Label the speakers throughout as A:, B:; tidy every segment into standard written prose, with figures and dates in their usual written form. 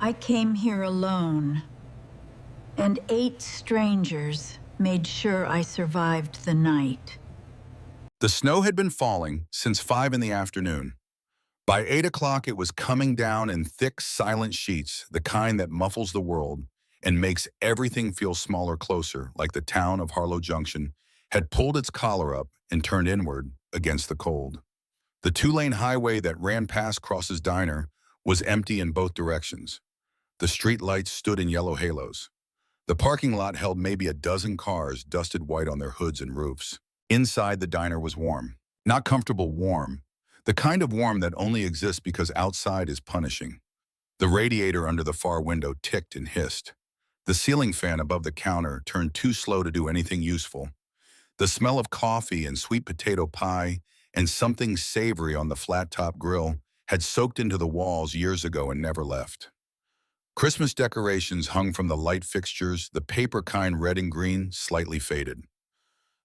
A: I came here alone, and 8 strangers made sure I survived the night.
B: The snow had been falling since 5 in the afternoon. By 8 o'clock, it was coming down in thick, silent sheets, the kind that muffles the world and makes everything feel smaller closer, like the town of Harlow Junction had pulled its collar up and turned inward against the cold. The two-lane highway that ran past Cross's diner was empty in both directions. The street lights stood in yellow halos. The parking lot held maybe a dozen cars dusted white on their hoods and roofs. Inside, the diner was warm. Not comfortable warm, the kind of warm that only exists because outside is punishing. The radiator under the far window ticked and hissed. The ceiling fan above the counter turned too slow to do anything useful. The smell of coffee and sweet potato pie and something savory on the flat-top grill had soaked into the walls years ago and never left. Christmas decorations hung from the light fixtures, the paper kind red and green, slightly faded.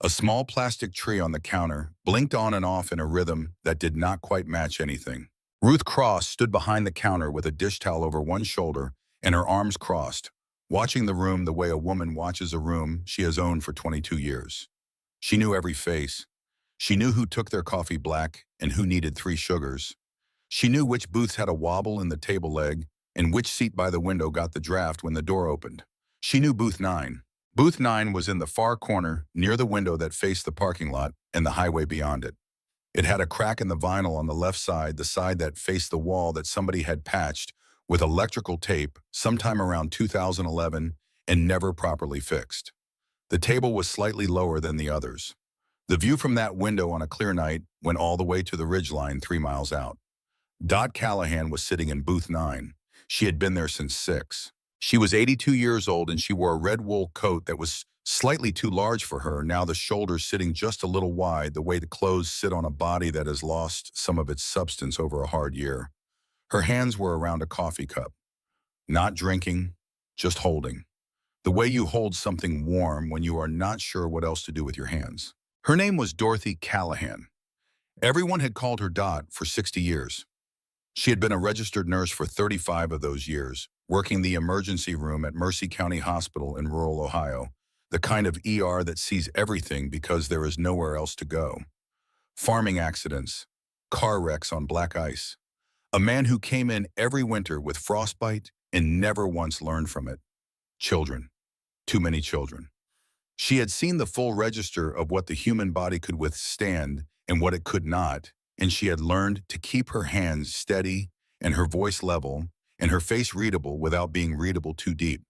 B: A small plastic tree on the counter blinked on and off in a rhythm that did not quite match anything. Ruth Cross stood behind the counter with a dish towel over one shoulder and her arms crossed, watching the room the way a woman watches a room she has owned for 22 years. She knew every face. She knew who took their coffee black and who needed 3 sugars. She knew which booths had a wobble in the table leg and which seat by the window got the draft when the door opened. She knew booth 9. Booth 9 was in the far corner, near the window that faced the parking lot and the highway beyond it. It had a crack in the vinyl on the left side, the side that faced the wall that somebody had patched with electrical tape sometime around 2011 and never properly fixed. The table was slightly lower than the others. The view from that window on a clear night went all the way to the ridgeline 3 miles out. Dot Callahan was sitting in booth 9. She had been there since 6. She was 82 years old and she wore a red wool coat that was slightly too large for her, now the shoulders sitting just a little wide, the way the clothes sit on a body that has lost some of its substance over a hard year. Her hands were around a coffee cup. Not drinking, just holding. The way you hold something warm when you are not sure what else to do with your hands. Her name was Dorothy Callahan. Everyone had called her Dot for 60 years. She had been a registered nurse for 35 of those years, working the emergency room at Mercy County Hospital in rural Ohio, the kind of ER that sees everything because there is nowhere else to go. Farming accidents, car wrecks on black ice. A man who came in every winter with frostbite and never once learned from it. Children. Too many children. She had seen the full register of what the human body could withstand and what it could not, and she had learned to keep her hands steady and her voice level and her face readable without being readable too deep,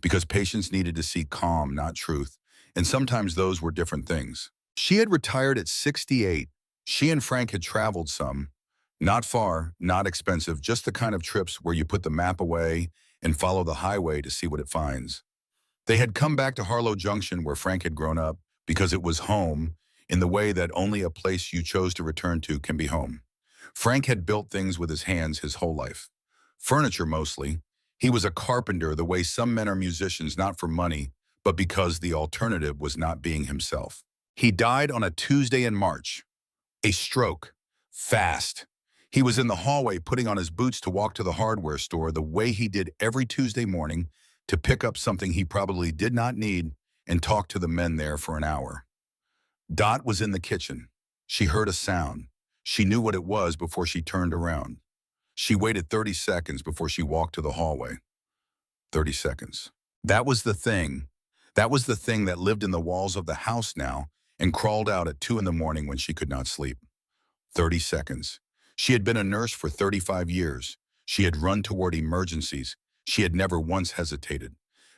B: because patients needed to see calm, not truth, and sometimes those were different things. She had retired at 68. She and Frank had traveled some. Not far, not expensive, just the kind of trips where you put the map away and follow the highway to see what it finds. They had come back to Harlow Junction where Frank had grown up because it was home in the way that only a place you chose to return to can be home. Frank had built things with his hands his whole life. Furniture mostly. He was a carpenter the way some men are musicians, not for money, but because the alternative was not being himself. He died on a Tuesday in March. A stroke. Fast. He was in the hallway putting on his boots to walk to the hardware store the way he did every Tuesday morning to pick up something he probably did not need and talk to the men there for an hour. Dot was in the kitchen. She heard a sound. She knew what it was before she turned around. She waited 30 seconds before she walked to the hallway. 30 seconds. That was the thing. That was the thing that lived in the walls of the house now and crawled out at 2 in the morning when she could not sleep. 30 seconds. She had been a nurse for 35 years. She had run toward emergencies. She had never once hesitated.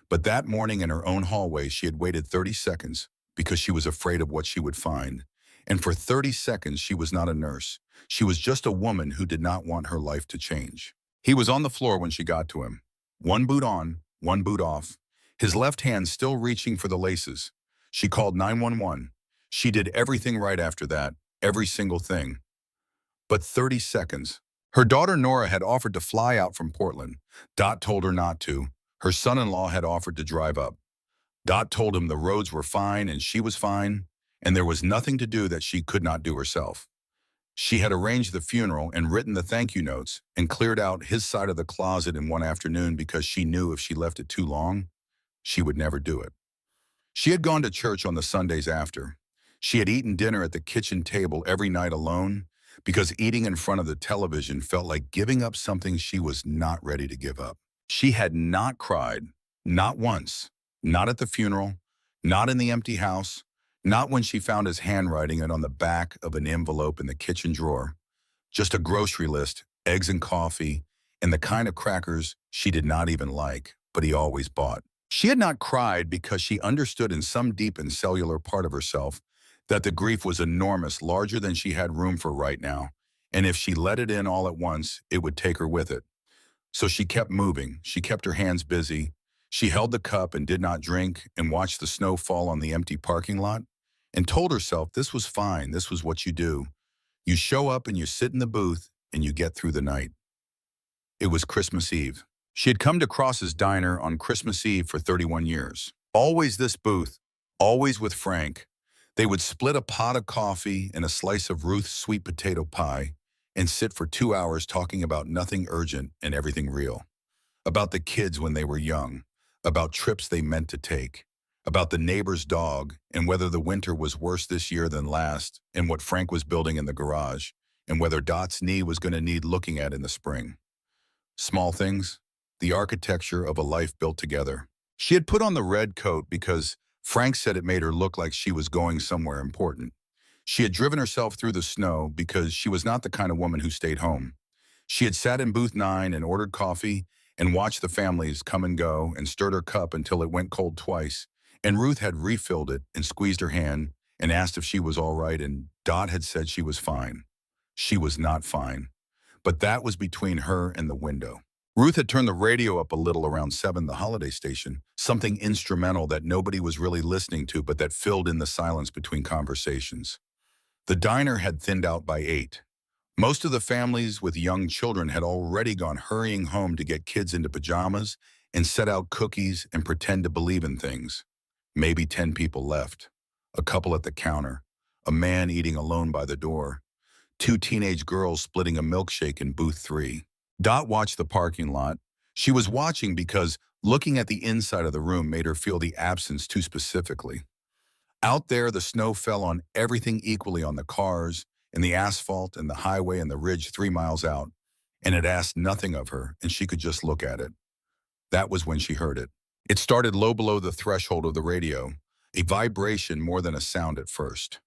B: But that morning in her own hallway, she had waited 30 seconds because she was afraid of what she would find. And for 30 seconds, she was not a nurse. She was just a woman who did not want her life to change. He was on the floor when she got to him. One boot on, one boot off. His left hand still reaching for the laces. She called 911. She did everything right after that, every single thing. But 30 seconds. Her daughter Nora had offered to fly out from Portland. Dot told her not to. Her son-in-law had offered to drive up. Dot told him the roads were fine and she was fine, and there was nothing to do that she could not do herself. She had arranged the funeral and written the thank you notes and cleared out his side of the closet in one afternoon because she knew if she left it too long, she would never do it. She had gone to church on the Sundays after. She had eaten dinner at the kitchen table every night alone because eating in front of the television felt like giving up something she was not ready to give up. She had not cried, not once, not at the funeral, not in the empty house, not when she found his handwriting on the back of an envelope in the kitchen drawer, just a grocery list, eggs and coffee, and the kind of crackers she did not even like, but he always bought. She had not cried because she understood in some deep and cellular part of herself that the grief was enormous, larger than she had room for right now, and if she let it in all at once, it would take her with it. So she kept moving. She kept her hands busy. She held the cup and did not drink and watched the snow fall on the empty parking lot and told herself this was fine. This was what you do. You show up and you sit in the booth and you get through the night. It was Christmas Eve. She had come to Cross's Diner on Christmas Eve for 31 years. Always this booth, always with Frank. They would split a pot of coffee and a slice of Ruth's sweet potato pie and sit for 2 hours talking about nothing urgent and everything real. About the kids when they were young, about trips they meant to take, about the neighbor's dog and whether the winter was worse this year than last and what Frank was building in the garage and whether Dot's knee was going to need looking at in the spring. Small things, the architecture of a life built together. She had put on the red coat because Frank said it made her look like she was going somewhere important. She had driven herself through the snow because she was not the kind of woman who stayed home. She had sat in booth 9 and ordered coffee and watched the families come and go and stirred her cup until it went cold twice. And Ruth had refilled it and squeezed her hand and asked if she was all right, and Dot had said she was fine. She was not fine. But that was between her and the window. Ruth had turned the radio up a little around 7, the holiday station, something instrumental that nobody was really listening to but that filled in the silence between conversations. The diner had thinned out by 8. Most of the families with young children had already gone hurrying home to get kids into pajamas and set out cookies and pretend to believe in things. Maybe 10 people left. A couple at the counter. A man eating alone by the door. 2 teenage girls splitting a milkshake in booth 3. Dot watched the parking lot. She was watching because looking at the inside of the room made her feel the absence too specifically. Out there, the snow fell on everything equally, on the cars, and the asphalt, and the highway, and the ridge 3 miles out, and it asked nothing of her, and she could just look at it. That was when she heard it. It started low below the threshold of the radio, a vibration more than a sound at first.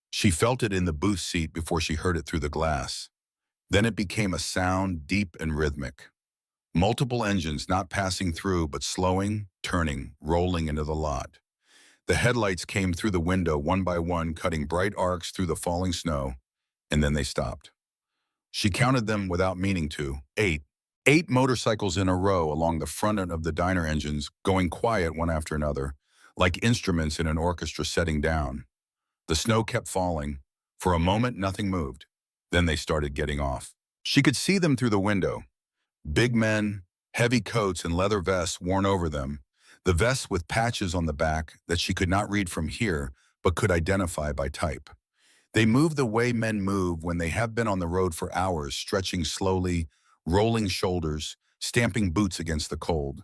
B: She felt it in the booth seat before she heard it through the glass. Then it became a sound, deep and rhythmic. Multiple engines not passing through, but slowing, turning, rolling into the lot. The headlights came through the window one by one, cutting bright arcs through the falling snow, and then they stopped. She counted them without meaning to. 8. 8 motorcycles in a row along the front end of the diner engines, going quiet one after another, like instruments in an orchestra setting down. The snow kept falling. For a moment, nothing moved. Then they started getting off. She could see them through the window. Big men, heavy coats and leather vests worn over them, the vests with patches on the back that she could not read from here but could identify by type. They moved the way men move when they have been on the road for hours, stretching slowly, rolling shoulders, stamping boots against the cold.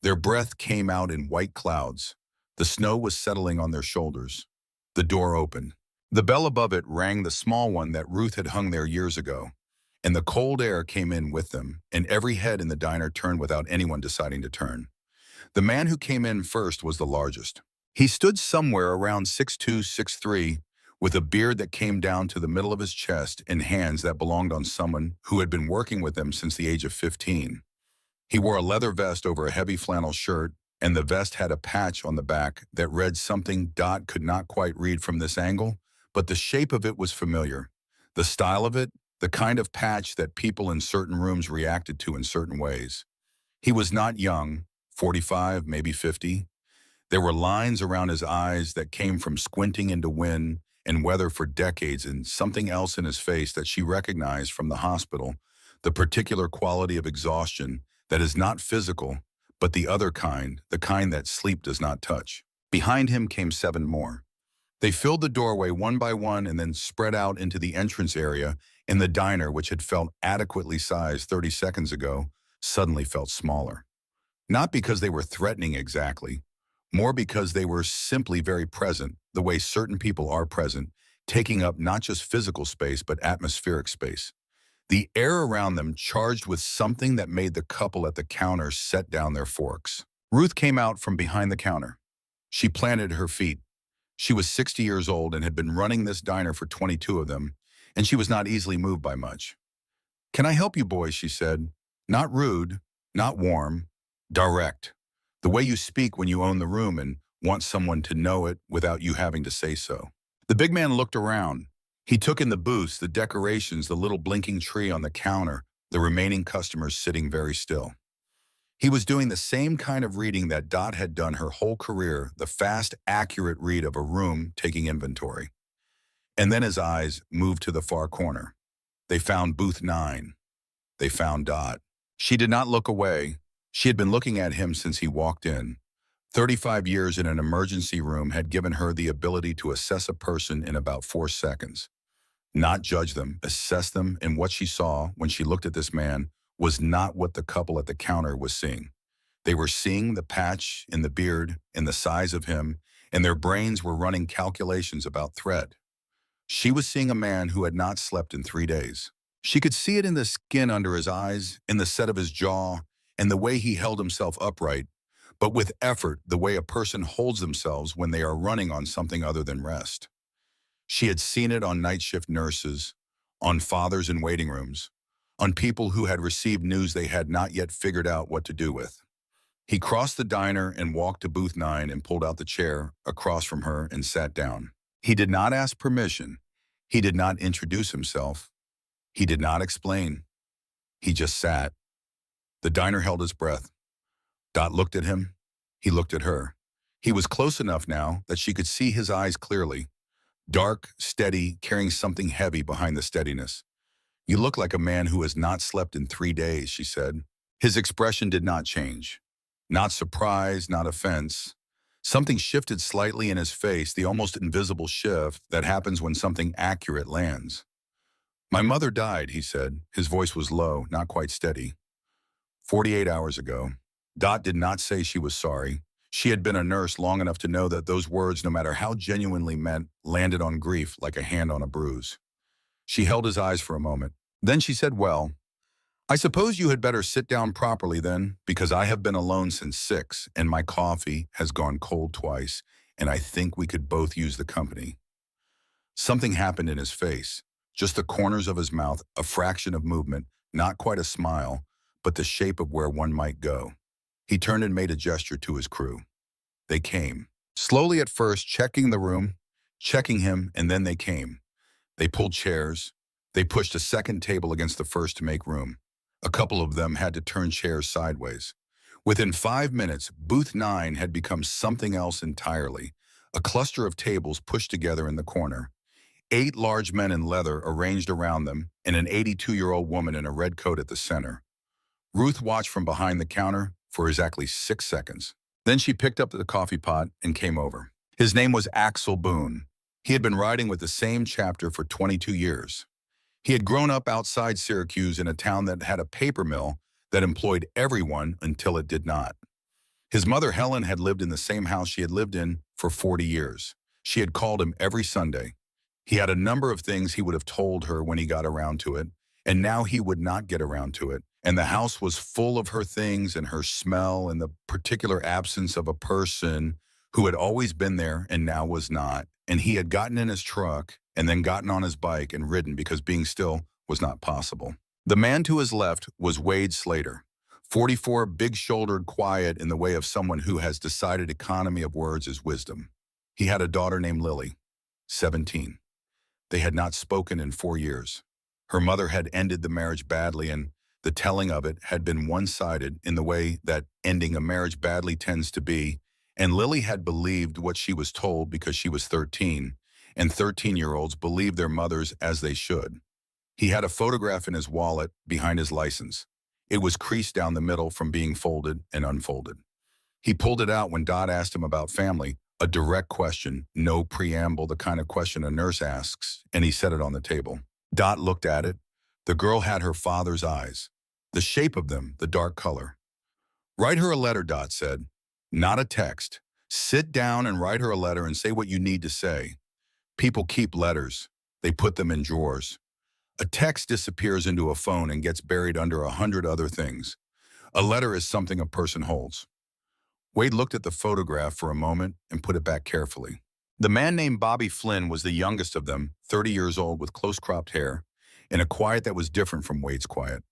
B: Their breath came out in white clouds. The snow was settling on their shoulders. The door opened. The bell above it rang, the small one that Ruth had hung there years ago, and the cold air came in with them, and every head in the diner turned without anyone deciding to turn. The man who came in first was the largest. He stood somewhere around 6'2", 6'3", with a beard that came down to the middle of his chest and hands that belonged on someone who had been working with him since the age of 15. He wore a leather vest over a heavy flannel shirt, and the vest had a patch on the back that read something Dot could not quite read from this angle, but the shape of it was familiar. The style of it, the kind of patch that people in certain rooms reacted to in certain ways. He was not young, 45, maybe 50. There were lines around his eyes that came from squinting into wind and weather for decades, and something else in his face that she recognized from the hospital, the particular quality of exhaustion that is not physical, but the other kind, the kind that sleep does not touch. Behind him came 7 more. They filled the doorway one by one and then spread out into the entrance area, and the diner, which had felt adequately sized 30 seconds ago, suddenly felt smaller. Not because they were threatening exactly, more because they were simply very present, the way certain people are present, taking up not just physical space but atmospheric space. The air around them charged with something that made the couple at the counter set down their forks. Ruth came out from behind the counter. She planted her feet. She was 60 years old and had been running this diner for 22 of them, and she was not easily moved by much. "Can I help you, boys?" she said. Not rude, not warm, direct. The way you speak when you own the room and want someone to know it without you having to say so. The big man looked around. He took in the booths, the decorations, the little blinking tree on the counter, the remaining customers sitting very still. He was doing the same kind of reading that Dot had done her whole career, the fast, accurate read of a room taking inventory. And then his eyes moved to the far corner. They found booth 9. They found Dot. She did not look away. She had been looking at him since he walked in. 35 years in an emergency room had given her the ability to assess a person in about 4 seconds. Not judge them, assess them, and what she saw when she looked at this man was not what the couple at the counter was seeing. They were seeing the patch in the beard and the size of him, and their brains were running calculations about threat. She was seeing a man who had not slept in 3 days. She could see it in the skin under his eyes, in the set of his jaw, and the way he held himself upright, but with effort, the way a person holds themselves when they are running on something other than rest. She had seen it on night shift nurses, on fathers in waiting rooms, on people who had received news they had not yet figured out what to do with. He crossed the diner and walked to booth 9 and pulled out the chair across from her and sat down. He did not ask permission. He did not introduce himself. He did not explain. He just sat. The diner held his breath. Dot looked at him. He looked at her. He was close enough now that she could see his eyes clearly. Dark, steady, carrying something heavy behind the steadiness. "You look like a man who has not slept in 3 days, she said. His expression did not change. Not surprise, not offense. Something shifted slightly in his face, the almost invisible shift that happens when something accurate lands. "My mother died," he said. His voice was low, not quite steady. 48 hours ago. Dot did not say she was sorry. She had been a nurse long enough to know that those words, no matter how genuinely meant, landed on grief like a hand on a bruise. She held his eyes for a moment. Then she said, "Well, I suppose you had better sit down properly then, because I have been alone since 6, and my coffee has gone cold twice, and I think we could both use the company." Something happened in his face, just the corners of his mouth, a fraction of movement, not quite a smile, but the shape of where one might go. He turned and made a gesture to his crew. They came. Slowly at first, checking the room, checking him, and then they came. They pulled chairs. They pushed a second table against the first to make room. A couple of them had to turn chairs sideways. Within 5 minutes, booth 9 had become something else entirely, a cluster of tables pushed together in the corner. 8 large men in leather arranged around them, and an 82-year-old woman in a red coat at the center. Ruth watched from behind the counter for exactly 6 seconds. Then she picked up the coffee pot and came over. His name was Axel Boone. He had been riding with the same chapter for 22 years. He had grown up outside Syracuse in a town that had a paper mill that employed everyone until it did not. His mother, Helen, had lived in the same house she had lived in for 40 years. She had called him every Sunday. He had a number of things he would have told her when he got around to it, and now he would not get around to it. And the house was full of her things and her smell and the particular absence of a person who had always been there and now was not. And he had gotten in his truck and then gotten on his bike and ridden because being still was not possible. The man to his left was Wade Slater, 44, big-shouldered, quiet in the way of someone who has decided economy of words is wisdom. He had a daughter named Lily, 17. They had not spoken in 4 years. Her mother had ended the marriage badly, and the telling of it had been one-sided in the way that ending a marriage badly tends to be, and Lily had believed what she was told because she was 13, and 13-year-olds believe their mothers as they should. He had a photograph in his wallet behind his license. It was creased down the middle from being folded and unfolded. He pulled it out when Dot asked him about family, A direct question, no preamble, the kind of question a nurse asks, and he set it on the table. Dot looked at it. The girl had her father's eyes. The shape of them, the dark color. Write her a letter, Dot said. Not a text. Sit down and write her a letter and say what you need to say. People keep letters. They put them in drawers. A text disappears into a phone and gets buried under 100 other things. A letter is something a person holds. Wade looked at the photograph for a moment and put it back carefully. The man named Bobby Flynn was the youngest of them, 30 years old with close-cropped hair, in a quiet that was different from Wade's quiet.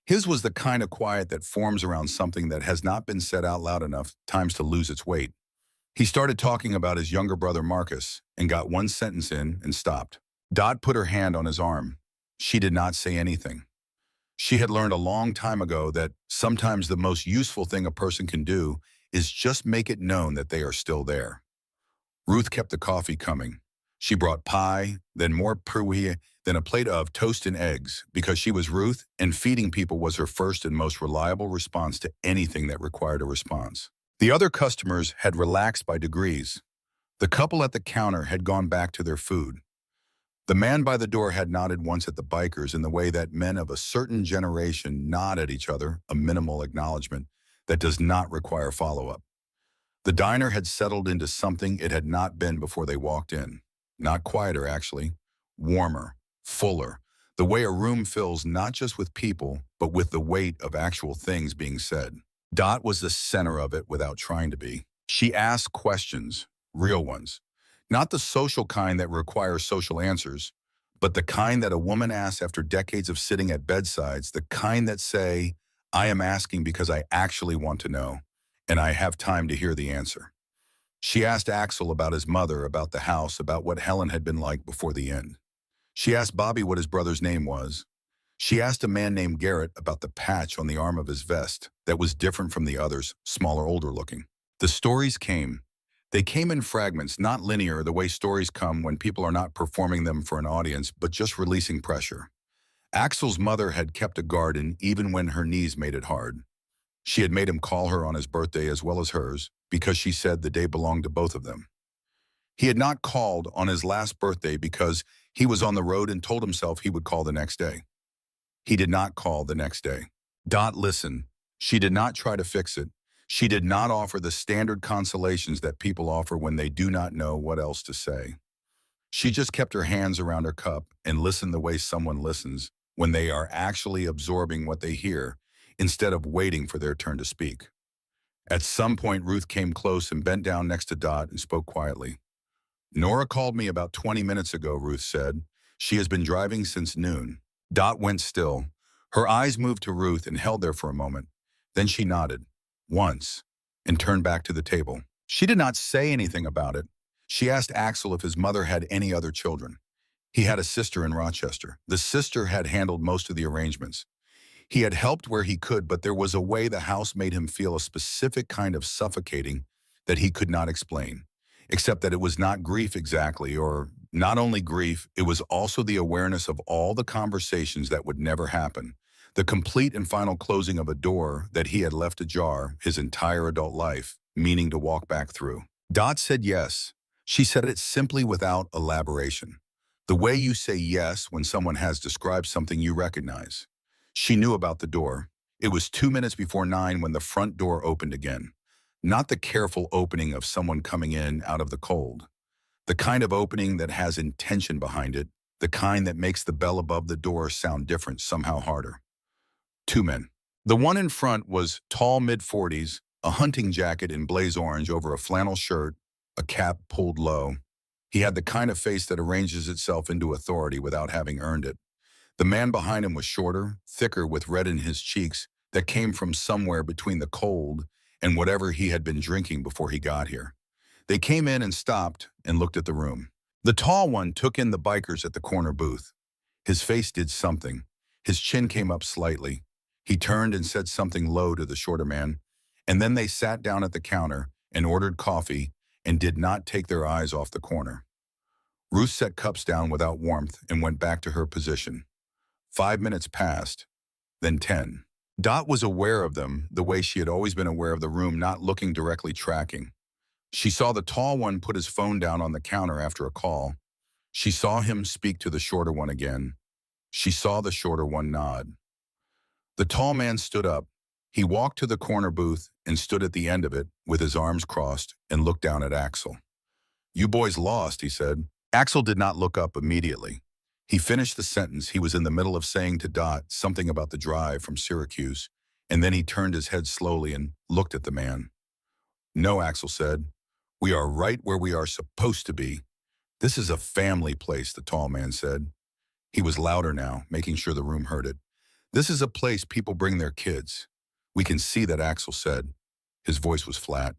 B: His was the kind of quiet that forms around something that has not been said out loud enough times to lose its weight. He started talking about his younger brother Marcus and got one sentence in and stopped. Dot put her hand on his arm. She did not say anything. She had learned a long time ago that sometimes the most useful thing a person can do is just make it known that they are still there. Ruth kept the coffee coming. She brought pie, then more puree, then a plate of toast and eggs, because she was Ruth, and feeding people was her first and most reliable response to anything that required a response. The other customers had relaxed by degrees. The couple at the counter had gone back to their food. The man by the door had nodded once at the bikers in the way that men of a certain generation nod at each other, a minimal acknowledgement that does not require follow-up. The diner had settled into something it had not been before they walked in. Not quieter, actually. Warmer, fuller. The way a room fills not just with people, but with the weight of actual things being said. Dot was the center of it without trying to be. She asked questions, real ones. Not the social kind that require social answers, but the kind that a woman asks after decades of sitting at bedsides, the kind that say, I am asking because I actually want to know, and I have time to hear the answer. She asked Axel about his mother, about the house, about what Helen had been like before the end. She asked Bobby what his brother's name was. She asked a man named Garrett about the patch on the arm of his vest that was different from the others, smaller, older looking. The stories came. They came in fragments, not linear, the way stories come when people are not performing them for an audience, but just releasing pressure. Axel's mother had kept a garden even when her knees made it hard. She had made him call her on his birthday as well as hers because she said the day belonged to both of them. He had not called on his last birthday because he was on the road and told himself he would call the next day. He did not call the next day. Dot listened. She did not try to fix it. She did not offer the standard consolations that people offer when they do not know what else to say. She just kept her hands around her cup and listened the way someone listens when they are actually absorbing what they hear instead of waiting for their turn to speak. At some point, Ruth came close and bent down next to Dot and spoke quietly. Nora called me about 20 minutes ago, Ruth said. She has been driving since noon. Dot went still. Her eyes moved to Ruth and held there for a moment. Then she nodded, once, and turned back to the table. She did not say anything about it. She asked Axel if his mother had any other children. He had a sister in Rochester. The sister had handled most of the arrangements. He had helped where he could, but there was a way the house made him feel a specific kind of suffocating that he could not explain, except that it was not grief exactly, or not only grief, it was also the awareness of all the conversations that would never happen, the complete and final closing of a door that he had left ajar his entire adult life, meaning to walk back through. Dot said yes. She said it simply without elaboration. The way you say yes when someone has described something you recognize. She knew about the door. It was 2 minutes before 9 when the front door opened again. Not the careful opening of someone coming in out of the cold. The kind of opening that has intention behind it, the kind that makes the bell above the door sound different, somehow harder. 2 men. The one in front was tall, mid-40s, a hunting jacket in blaze orange over a flannel shirt, a cap pulled low. He had the kind of face that arranges itself into authority without having earned it. The man behind him was shorter, thicker with red in his cheeks that came from somewhere between the cold and whatever he had been drinking before he got here. They came in and stopped and looked at the room. The tall one took in the bikers at the corner booth. His face did something. His chin came up slightly. He turned and said something low to the shorter man, and then they sat down at the counter and ordered coffee and did not take their eyes off the corner. Ruth set cups down without warmth and went back to her position. 5 minutes passed, then 10. Dot was aware of them the way she had always been aware of the room, not looking directly, tracking. She saw the tall one put his phone down on the counter after a call. She saw him speak to the shorter one again. She saw the shorter one nod. The tall man stood up. He walked to the corner booth and stood at the end of it with his arms crossed and looked down at Axel. "You boys lost," he said. Axel did not look up immediately. He finished the sentence he was in the middle of saying to Dot something about the drive from Syracuse, and then he turned his head slowly and looked at the man. "No," Axel said. "We are right where we are supposed to be. This is a family place," the tall man said. He was louder now, making sure the room heard it. "This is a place people bring their kids." "We can see that," Axel said. His voice was flat.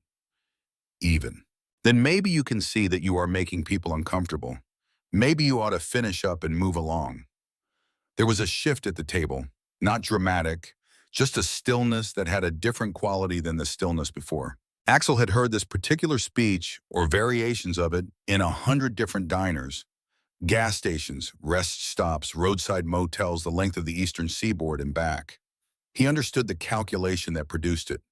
B: "Even. Then maybe you can see that you are making people uncomfortable. Maybe you ought to finish up and move along." There was a shift at the table, not dramatic, just a stillness that had a different quality than the stillness before. Axel had heard this particular speech, or variations of it, in 100 different diners, gas stations, rest stops, roadside motels the length of the eastern seaboard and back. He understood the calculation that produced it.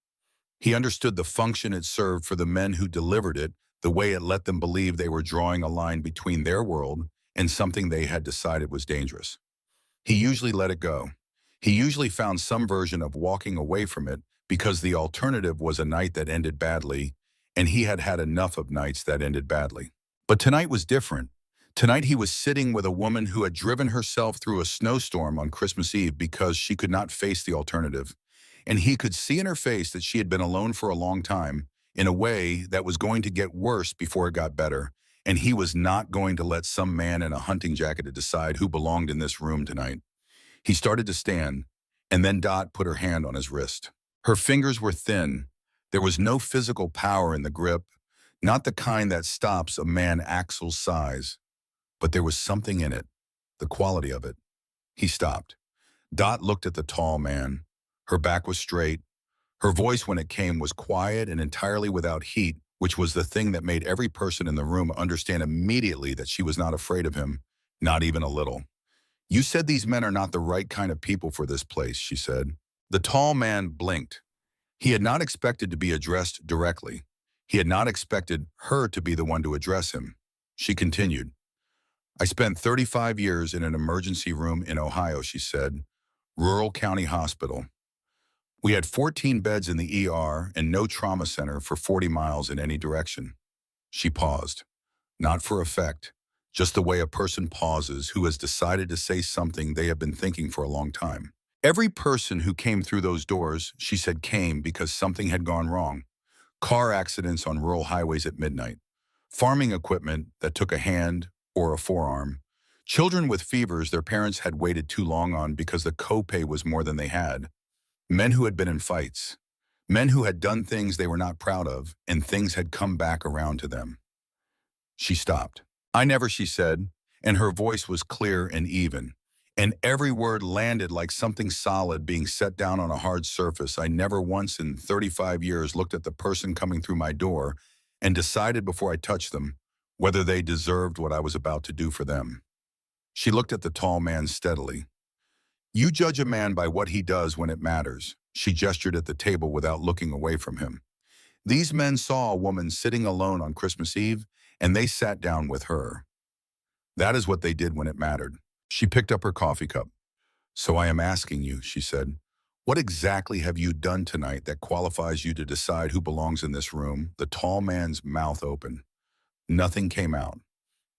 B: He understood the function it served for the men who delivered it, the way it let them believe they were drawing a line between their world and something they had decided was dangerous. He usually let it go. He usually found some version of walking away from it because the alternative was a night that ended badly, and he had had enough of nights that ended badly. But tonight was different. Tonight he was sitting with a woman who had driven herself through a snowstorm on Christmas Eve because she could not face the alternative. And he could see in her face that she had been alone for a long time, in a way that was going to get worse before it got better, and he was not going to let some man in a hunting jacket decide who belonged in this room tonight. He started to stand, and then Dot put her hand on his wrist. Her fingers were thin. There was no physical power in the grip, not the kind that stops a man Axel's size. But there was something in it, the quality of it. He stopped. Dot looked at the tall man. Her back was straight. Her voice, when it came, was quiet and entirely without heat, which was the thing that made every person in the room understand immediately that she was not afraid of him, not even a little. "You said these men are not the right kind of people for this place," she said. The tall man blinked. He had not expected to be addressed directly. He had not expected her to be the one to address him. She continued. "I spent 35 years in an emergency room in Ohio," she said. "Rural county hospital. We had 14 beds in the ER and no trauma center for 40 miles in any direction." She paused. Not for effect, just the way a person pauses who has decided to say something they have been thinking for a long time. "Every person who came through those doors," she said, "came because something had gone wrong. Car accidents on rural highways at midnight. Farming equipment that took a hand or a forearm. Children with fevers their parents had waited too long on because the copay was more than they had. Men who had been in fights. Men who had done things they were not proud of, and things had come back around to them." She stopped. "I never," she said, and her voice was clear and even, and every word landed like something solid being set down on a hard surface. "I never once in 35 years looked at the person coming through my door and decided before I touched them whether they deserved what I was about to do for them." She looked at the tall man steadily. "You judge a man by what he does when it matters." She gestured at the table without looking away from him. "These men saw a woman sitting alone on Christmas Eve, and they sat down with her. That is what they did when it mattered." She picked up her coffee cup. "So I am asking you," she said, "what exactly have you done tonight that qualifies you to decide who belongs in this room?" The tall man's mouth opened. Nothing came out.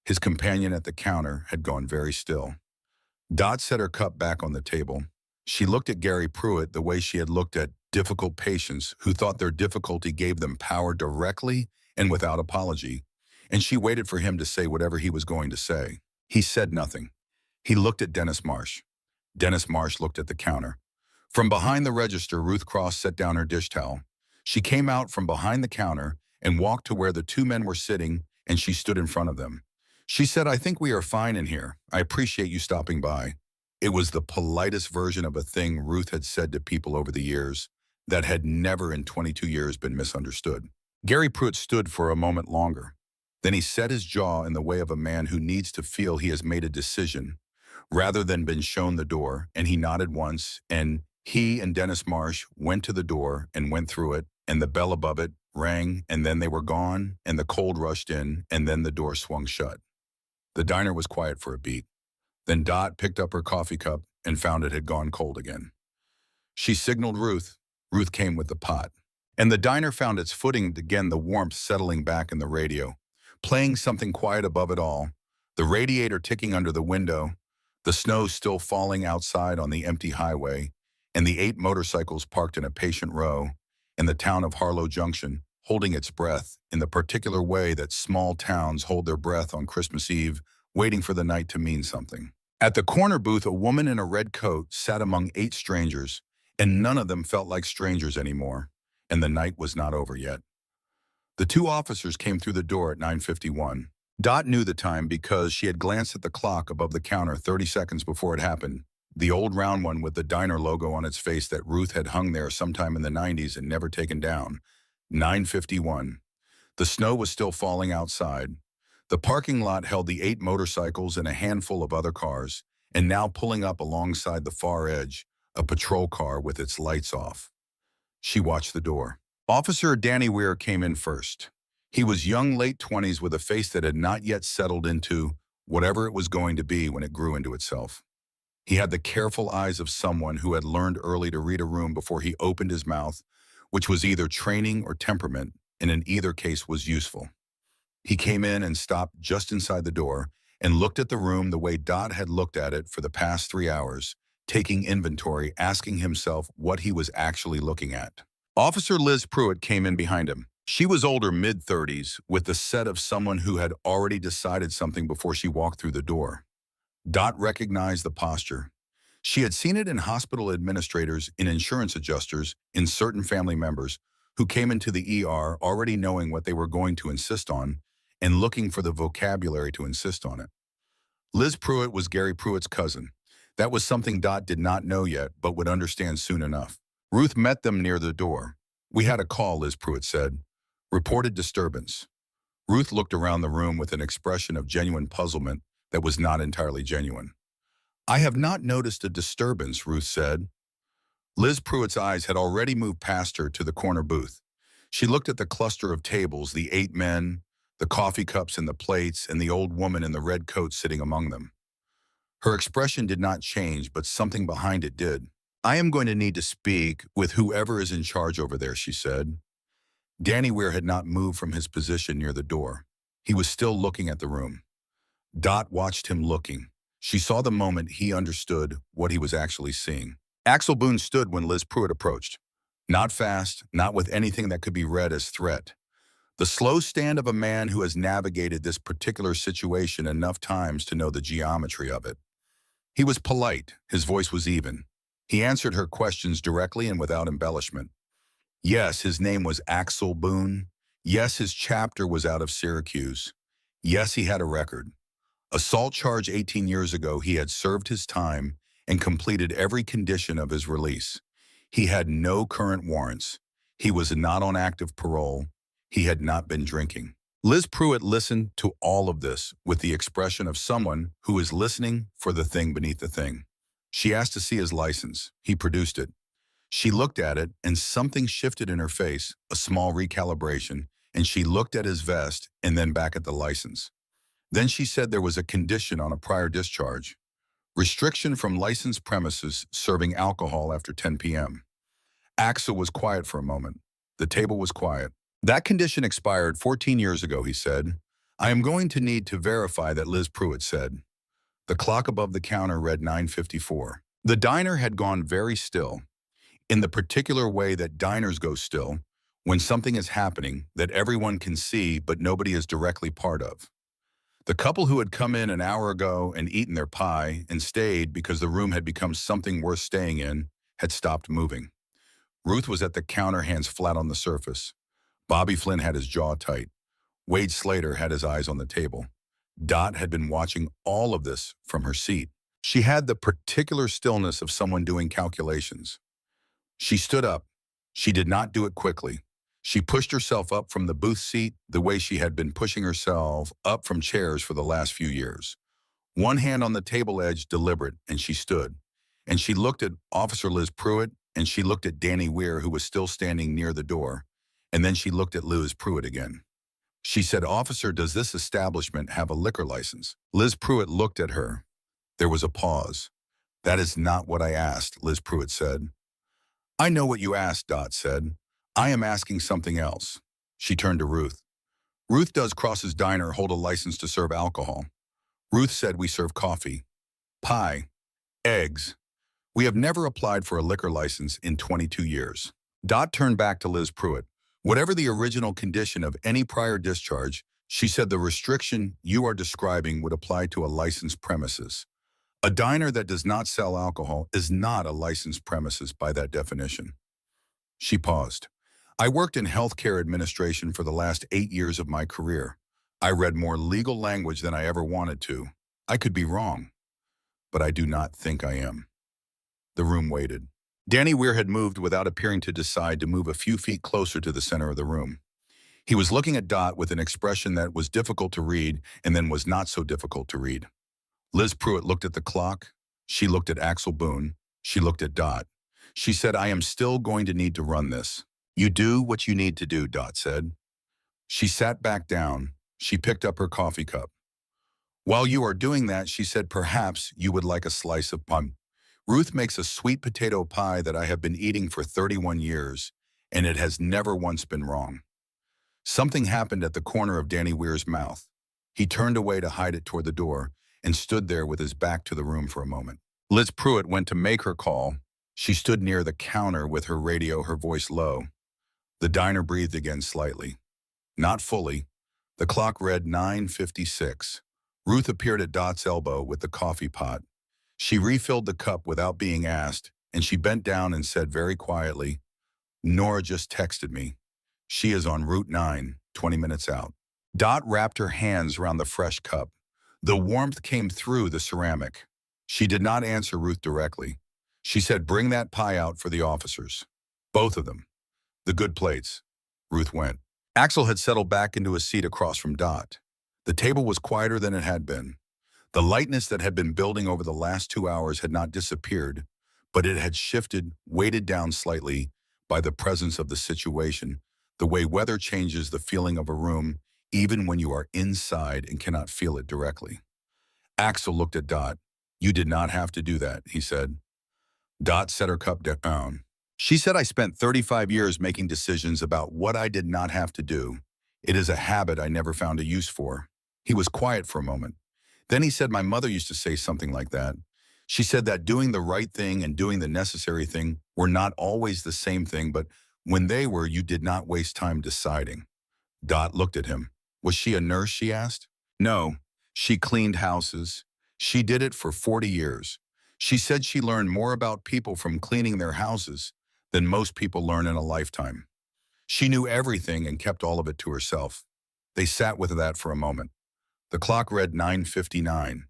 B: His companion at the counter had gone very still. Dot set her cup back on the table. She looked at Gary Pruitt the way she had looked at difficult patients who thought their difficulty gave them power directly and without apology, and she waited for him to say whatever he was going to say. He said nothing. He looked at Dennis Marsh. Dennis Marsh looked at the counter. From behind the register, Ruth Cross set down her dish towel. She came out from behind the counter and walked to where the two men were sitting, and she stood in front of them. She said, "I think we are fine in here. I appreciate you stopping by." It was the politest version of a thing Ruth had said to people over the years that had never in 22 years been misunderstood. Gary Pruitt stood for a moment longer. Then he set his jaw in the way of a man who needs to feel he has made a decision rather than been shown the door, and he nodded once, and he and Dennis Marsh went to the door and went through it and the bell above it rang, and then they were gone, and the cold rushed in, and then the door swung shut. The diner was quiet for a beat. Then Dot picked up her coffee cup and found it had gone cold again. She signaled Ruth. Ruth came with the pot. And the diner found its footing again, the warmth settling back in the radio, playing something quiet above it all, the radiator ticking under the window, the snow still falling outside on the empty highway, and the 8 motorcycles parked in a patient row, in the town of Harlow Junction, holding its breath in the particular way that small towns hold their breath on Christmas Eve, waiting for the night to mean something. At the corner booth, a woman in a red coat sat among 8 strangers, and none of them felt like strangers anymore, and the night was not over yet. The 2 officers came through the door at 9:51. Dot knew the time because she had glanced at the clock above the counter 30 seconds before it happened, the old round one with the diner logo on its face that Ruth had hung there sometime in the 90s and never taken down. 9:51. The snow was still falling outside. The parking lot held the 8 motorcycles and a handful of other cars, and now pulling up alongside the far edge, a patrol car with its lights off. She watched the door. Officer Danny Weir came in first. He was young, late 20s with a face that had not yet settled into whatever it was going to be when it grew into itself. He had the careful eyes of someone who had learned early to read a room before he opened his mouth, which was either training or temperament, and in either case was useful. He came in and stopped just inside the door and looked at the room the way Dot had looked at it for the past 3 hours, taking inventory, asking himself what he was actually looking at. Officer Liz Pruitt came in behind him. She was older, mid-30s, with the set of someone who had already decided something before she walked through the door. Dot recognized the posture. She had seen it in hospital administrators, in insurance adjusters, in certain family members who came into the ER already knowing what they were going to insist on and looking for the vocabulary to insist on it. Liz Pruitt was Gary Pruitt's cousin. That was something Dot did not know yet, but would understand soon enough. Ruth met them near the door. "We had a call," Liz Pruitt said. "Reported disturbance." Ruth looked around the room with an expression of genuine puzzlement that was not entirely genuine. "I have not noticed a disturbance," Ruth said. Liz Pruitt's eyes had already moved past her to the corner booth. She looked at the cluster of tables, the 8 men, the coffee cups and the plates, and the old woman in the red coat sitting among them. Her expression did not change, but something behind it did. "I am going to need to speak with whoever is in charge over there," she said. Danny Weir had not moved from his position near the door. He was still looking at the room. Dot watched him looking. She saw the moment he understood what he was actually seeing. Axel Boone stood when Liz Pruitt approached. Not fast, not with anything that could be read as threat. The slow stand of a man who has navigated this particular situation enough times to know the geometry of it. He was polite. His voice was even. He answered her questions directly and without embellishment. Yes, his name was Axel Boone. Yes, his chapter was out of Syracuse. Yes, he had a record. Assault charge 18 years ago, he had served his time and completed every condition of his release. He had no current warrants. He was not on active parole. He had not been drinking. Liz Pruitt listened to all of this with the expression of someone who is listening for the thing beneath the thing. She asked to see his license. He produced it. She looked at it, and something shifted in her face, a small recalibration, and she looked at his vest and then back at the license. Then she said there was a condition on a prior discharge. Restriction from licensed premises serving alcohol after 10 p.m. Axel was quiet for a moment. The table was quiet. "That condition expired 14 years ago," he said. "I am going to need to verify that," Liz Pruitt said. The clock above the counter read 9:54. The diner had gone very still, in the particular way that diners go still when something is happening that everyone can see but nobody is directly part of. The couple who had come in an hour ago and eaten their pie and stayed because the room had become something worth staying in had stopped moving. Ruth was at the counter, hands flat on the surface. Bobby Flynn had his jaw tight. Wade Slater had his eyes on the table. Dot had been watching all of this from her seat. She had the particular stillness of someone doing calculations. She stood up. She did not do it quickly. She pushed herself up from the booth seat the way she had been pushing herself up from chairs for the last few years. One hand on the table edge, deliberate, and she stood. And she looked at Officer Liz Pruitt, and she looked at Danny Weir, who was still standing near the door, and then she looked at Liz Pruitt again. She said, "Officer, does this establishment have a liquor license?" Liz Pruitt looked at her. There was a pause. "That is not what I asked," Liz Pruitt said. "I know what you asked," Dot said. "I am asking something else." She turned to Ruth. "Ruth, does Cross's Diner hold a license to serve alcohol?" Ruth said, "We serve coffee, pie, eggs. We have never applied for a liquor license in 22 years. Dot turned back to Liz Pruitt. "Whatever the original condition of any prior discharge," she said, "the restriction you are describing would apply to a licensed premises. A diner that does not sell alcohol is not a licensed premises by that definition." She paused. "I worked in healthcare administration for the last 8 years of my career. I read more legal language than I ever wanted to. I could be wrong, but I do not think I am." The room waited. Danny Weir had moved without appearing to decide to move a few feet closer to the center of the room. He was looking at Dot with an expression that was difficult to read and then was not so difficult to read. Liz Pruitt looked at the clock. She looked at Axel Boone. She looked at Dot. She said, "I am still going to need to run this." "You do what you need to do," Dot said. She sat back down. She picked up her coffee cup. "While you are doing that," she said, "perhaps you would like a slice of pie. Ruth makes a sweet potato pie that I have been eating for 31 years, and it has never once been wrong." Something happened at the corner of Danny Weir's mouth. He turned away to hide it toward the door and stood there with his back to the room for a moment. Liz Pruitt went to make her call. She stood near the counter with her radio, her voice low. The diner breathed again slightly. Not fully. The clock read 9:56. Ruth appeared at Dot's elbow with the coffee pot. She refilled the cup without being asked, and she bent down and said very quietly, "Nora just texted me. She is en route 9, 20 minutes out." Dot wrapped her hands around the fresh cup. The warmth came through the ceramic. She did not answer Ruth directly. She said, "Bring that pie out for the officers. Both of them. The good plates." Ruth went. Axel had settled back into a seat across from Dot. The table was quieter than it had been. The lightness that had been building over the last 2 hours had not disappeared, but it had shifted, weighted down slightly by the presence of the situation, the way weather changes the feeling of a room, even when you are inside and cannot feel it directly. Axel looked at Dot. "You did not have to do that," he said. Dot set her cup down. She said, "I spent 35 years making decisions about what I did not have to do. It is a habit I never found a use for." He was quiet for a moment. Then he said, "My mother used to say something like that. She said that doing the right thing and doing the necessary thing were not always the same thing, but when they were, you did not waste time deciding." Dot looked at him. "Was she a nurse?" she asked. "No. She cleaned houses. She did it for 40 years. She said she learned more about people from cleaning their houses than most people learn in a lifetime. She knew everything and kept all of it to herself." They sat with that for a moment. The clock read 9:59.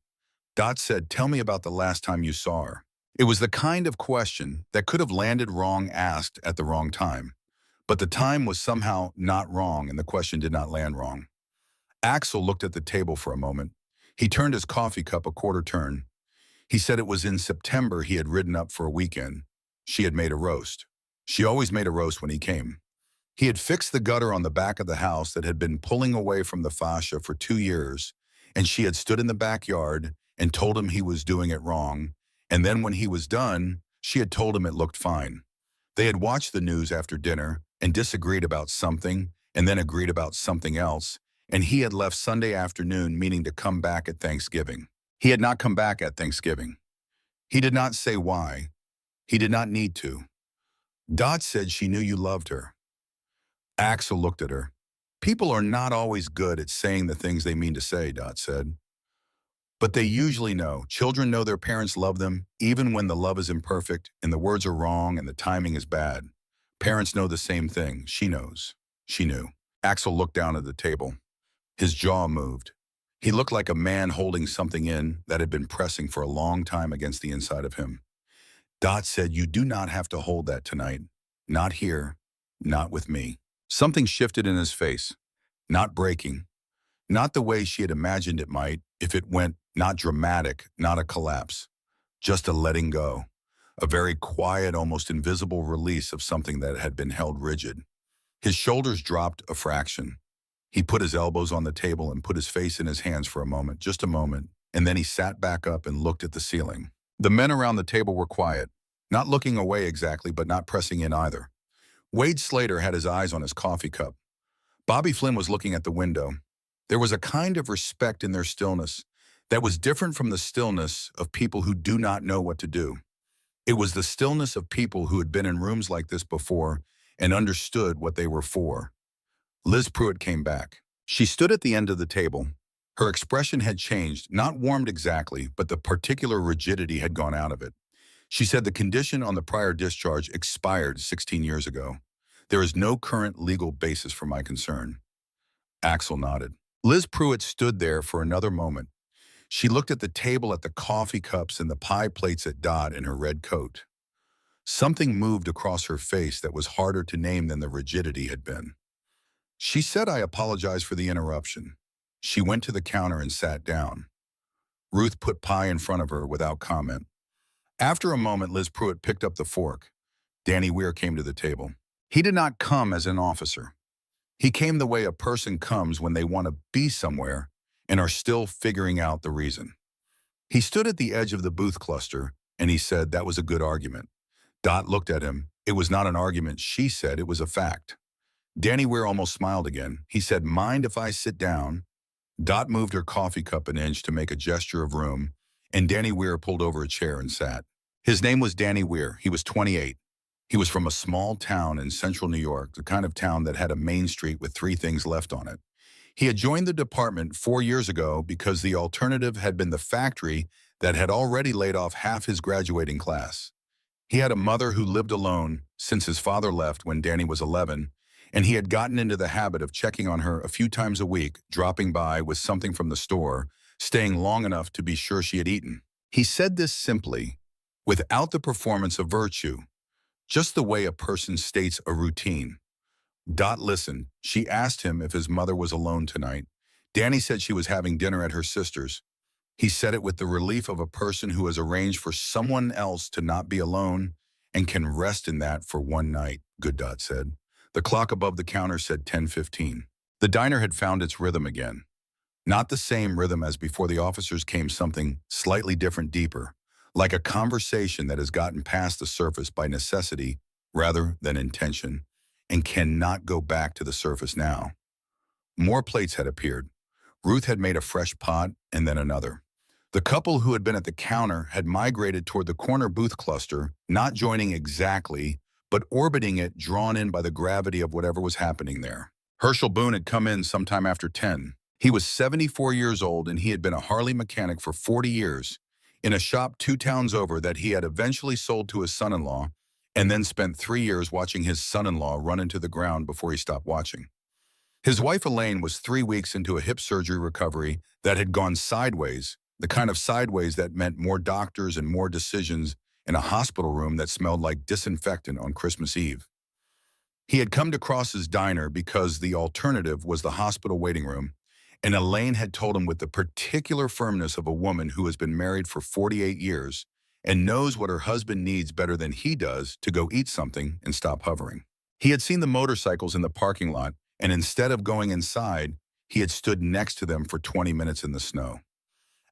B: Dot said, "Tell me about the last time you saw her." It was the kind of question that could have landed wrong, asked at the wrong time. But the time was somehow not wrong, and the question did not land wrong. Axel looked at the table for a moment. He turned his coffee cup a quarter turn. He said it was in September he had ridden up for a weekend. She had made a roast. She always made a roast when he came. He had fixed the gutter on the back of the house that had been pulling away from the fascia for 2 years, and she had stood in the backyard and told him he was doing it wrong, and then when he was done, she had told him it looked fine. They had watched the news after dinner and disagreed about something, and then agreed about something else, and he had left Sunday afternoon meaning to come back at Thanksgiving. He had not come back at Thanksgiving. He did not say why. He did not need to. Dot said she knew you loved her. Axel looked at her. "People are not always good at saying the things they mean to say," Dot said. "But they usually know. Children know their parents love them, even when the love is imperfect and the words are wrong and the timing is bad. Parents know the same thing. She knows." She knew. Axel looked down at the table. His jaw moved. He looked like a man holding something in that had been pressing for a long time against the inside of him. Dot said, "You do not have to hold that tonight. Not here. Not with me." Something shifted in his face. Not breaking. Not the way she had imagined it might, if it went, not dramatic, not a collapse. Just a letting go. A very quiet, almost invisible release of something that had been held rigid. His shoulders dropped a fraction. He put his elbows on the table and put his face in his hands for a moment, just a moment, and then he sat back up and looked at the ceiling. The men around the table were quiet, not looking away exactly, but not pressing in either. Wade Slater had his eyes on his coffee cup. Bobby Flynn was looking at the window. There was a kind of respect in their stillness that was different from the stillness of people who do not know what to do. It was the stillness of people who had been in rooms like this before and understood what they were for. Liz Pruitt came back. She stood at the end of the table. Her expression had changed, not warmed exactly, but the particular rigidity had gone out of it. She said the condition on the prior discharge expired 16 years ago. There is no current legal basis for my concern. Axel nodded. Liz Pruitt stood there for another moment. She looked at the table, at the coffee cups and the pie plates at Dot in her red coat. Something moved across her face that was harder to name than the rigidity had been. She said, "I apologize for the interruption." She went to the counter and sat down. Ruth put pie in front of her without comment. After a moment, Liz Pruitt picked up the fork. Danny Weir came to the table. He did not come as an officer. He came the way a person comes when they want to be somewhere and are still figuring out the reason. He stood at the edge of the booth cluster, and he said that was a good argument. Dot looked at him. It was not an argument, she said, it was a fact. Danny Weir almost smiled again. He said, "Mind if I sit down?" Dot moved her coffee cup an inch to make a gesture of room, and Danny Weir pulled over a chair and sat. His name was Danny Weir. He was 28. He was from a small town in central New York, the kind of town that had a main street with 3 things left on it. He had joined the department 4 years ago because the alternative had been the factory that had already laid off half his graduating class. He had a mother who lived alone since his father left when Danny was 11, and he had gotten into the habit of checking on her a few times a week, dropping by with something from the store, staying long enough to be sure she had eaten. He said this simply, without the performance of virtue, just the way a person states a routine. Dot listened. She asked him if his mother was alone tonight. Danny said she was having dinner at her sister's. He said it with the relief of a person who has arranged for someone else to not be alone and can rest in that for one night, Good Dot said. The clock above the counter said 10:15. The diner had found its rhythm again. Not the same rhythm as before the officers came, something slightly different, deeper, like a conversation that has gotten past the surface by necessity rather than intention and cannot go back to the surface now. More plates had appeared. Ruth had made a fresh pot and then another. The couple who had been at the counter had migrated toward the corner booth cluster, not joining exactly, but orbiting it, drawn in by the gravity of whatever was happening there. Herschel Boone had come in sometime after 10. He was 74 years old, and he had been a Harley mechanic for 40 years in a shop 2 towns over that he had eventually sold to his son-in-law and then spent 3 years watching his son-in-law run into the ground before he stopped watching. His wife Elaine was 3 weeks into a hip surgery recovery that had gone sideways, the kind of sideways that meant more doctors and more decisions in a hospital room that smelled like disinfectant on Christmas Eve. He had come to Cross's diner because the alternative was the hospital waiting room, and Elaine had told him with the particular firmness of a woman who has been married for 48 years and knows what her husband needs better than he does to go eat something and stop hovering. He had seen the motorcycles in the parking lot, and instead of going inside, he had stood next to them for 20 minutes in the snow.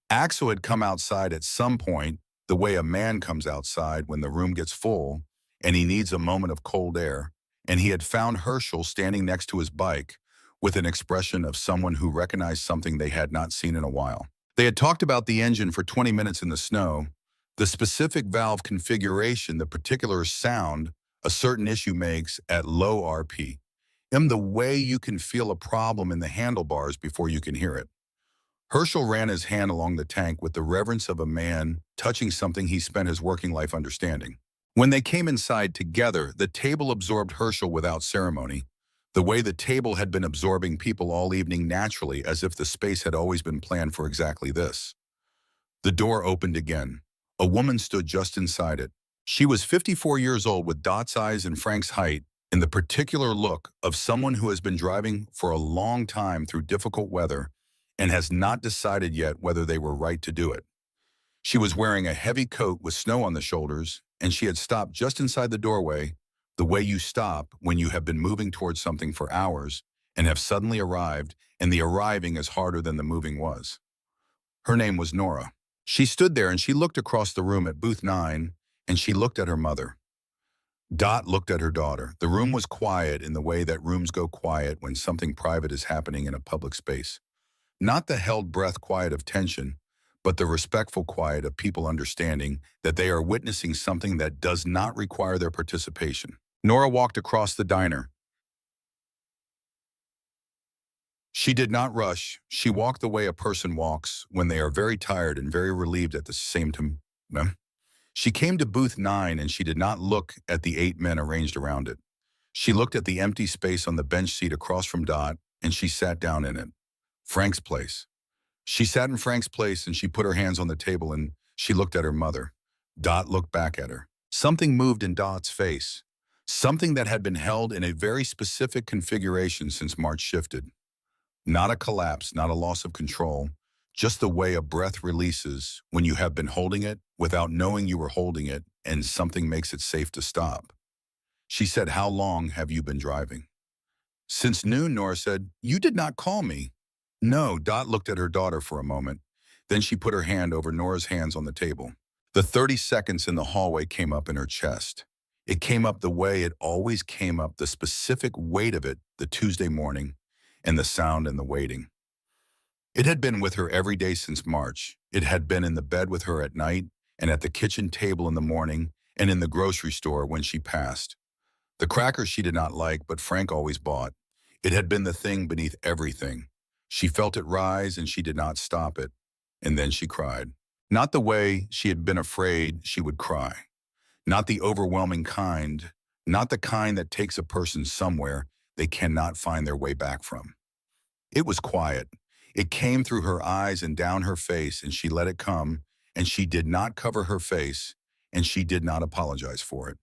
B: Axel had come outside at some point, the way a man comes outside when the room gets full and he needs a moment of cold air, and he had found Herschel standing next to his bike with an expression of someone who recognized something they had not seen in a while. They had talked about the engine for 20 minutes in the snow, the specific valve configuration, the particular sound a certain issue makes at low RP, and the way you can feel a problem in the handlebars before you can hear it. Herschel ran his hand along the tank with the reverence of a man touching something he spent his working life understanding. When they came inside together, the table absorbed Herschel without ceremony, the way the table had been absorbing people all evening naturally, as if the space had always been planned for exactly this. The door opened again. A woman stood just inside it. She was 54 years old with Dot's eyes and Frank's height and the particular look of someone who has been driving for a long time through difficult weather and has not decided yet whether they were right to do it. She was wearing a heavy coat with snow on the shoulders, and she had stopped just inside the doorway, The way you stop when you have been moving towards something for hours and have suddenly arrived, and the arriving is harder than the moving was. Her name was Nora. She stood there and she looked across the room at booth 9, and she looked at her mother. Dot looked at her daughter. The room was quiet in the way that rooms go quiet when something private is happening in a public space. Not the held breath quiet of tension, but the respectful quiet of people understanding that they are witnessing something that does not require their participation. Nora walked across the diner. She did not rush. She walked the way a person walks when they are very tired and very relieved at the same time. She came to booth 9 and she did not look at the 8 men arranged around it. She looked at the empty space on the bench seat across from Dot, and she sat down in it. Frank's place. She sat in Frank's place and she put her hands on the table and she looked at her mother. Dot looked back at her. Something moved in Dot's face. Something that had been held in a very specific configuration since March shifted. Not a collapse, not a loss of control, just the way a breath releases when you have been holding it without knowing you were holding it, and something makes it safe to stop. She said, "How long have you been driving?" "Since noon," Nora said. "You did not call me." "No." Dot looked at her daughter for a moment. Then she put her hand over Nora's hands on the table. The 30 seconds in the hallway came up in her chest. It came up the way it always came up, the specific weight of it, the Tuesday morning, and the sound and the waiting. It had been with her every day since March. It had been in the bed with her at night, and at the kitchen table in the morning, and in the grocery store when she passed. The crackers she did not like, but Frank always bought. It had been the thing beneath everything. She felt it rise and she did not stop it. And then she cried. Not the way she had been afraid she would cry. Not the overwhelming kind. Not the kind that takes a person somewhere they cannot find their way back from. It was quiet. It came through her eyes and down her face, and she let it come, and she did not cover her face, and she did not apologize for it.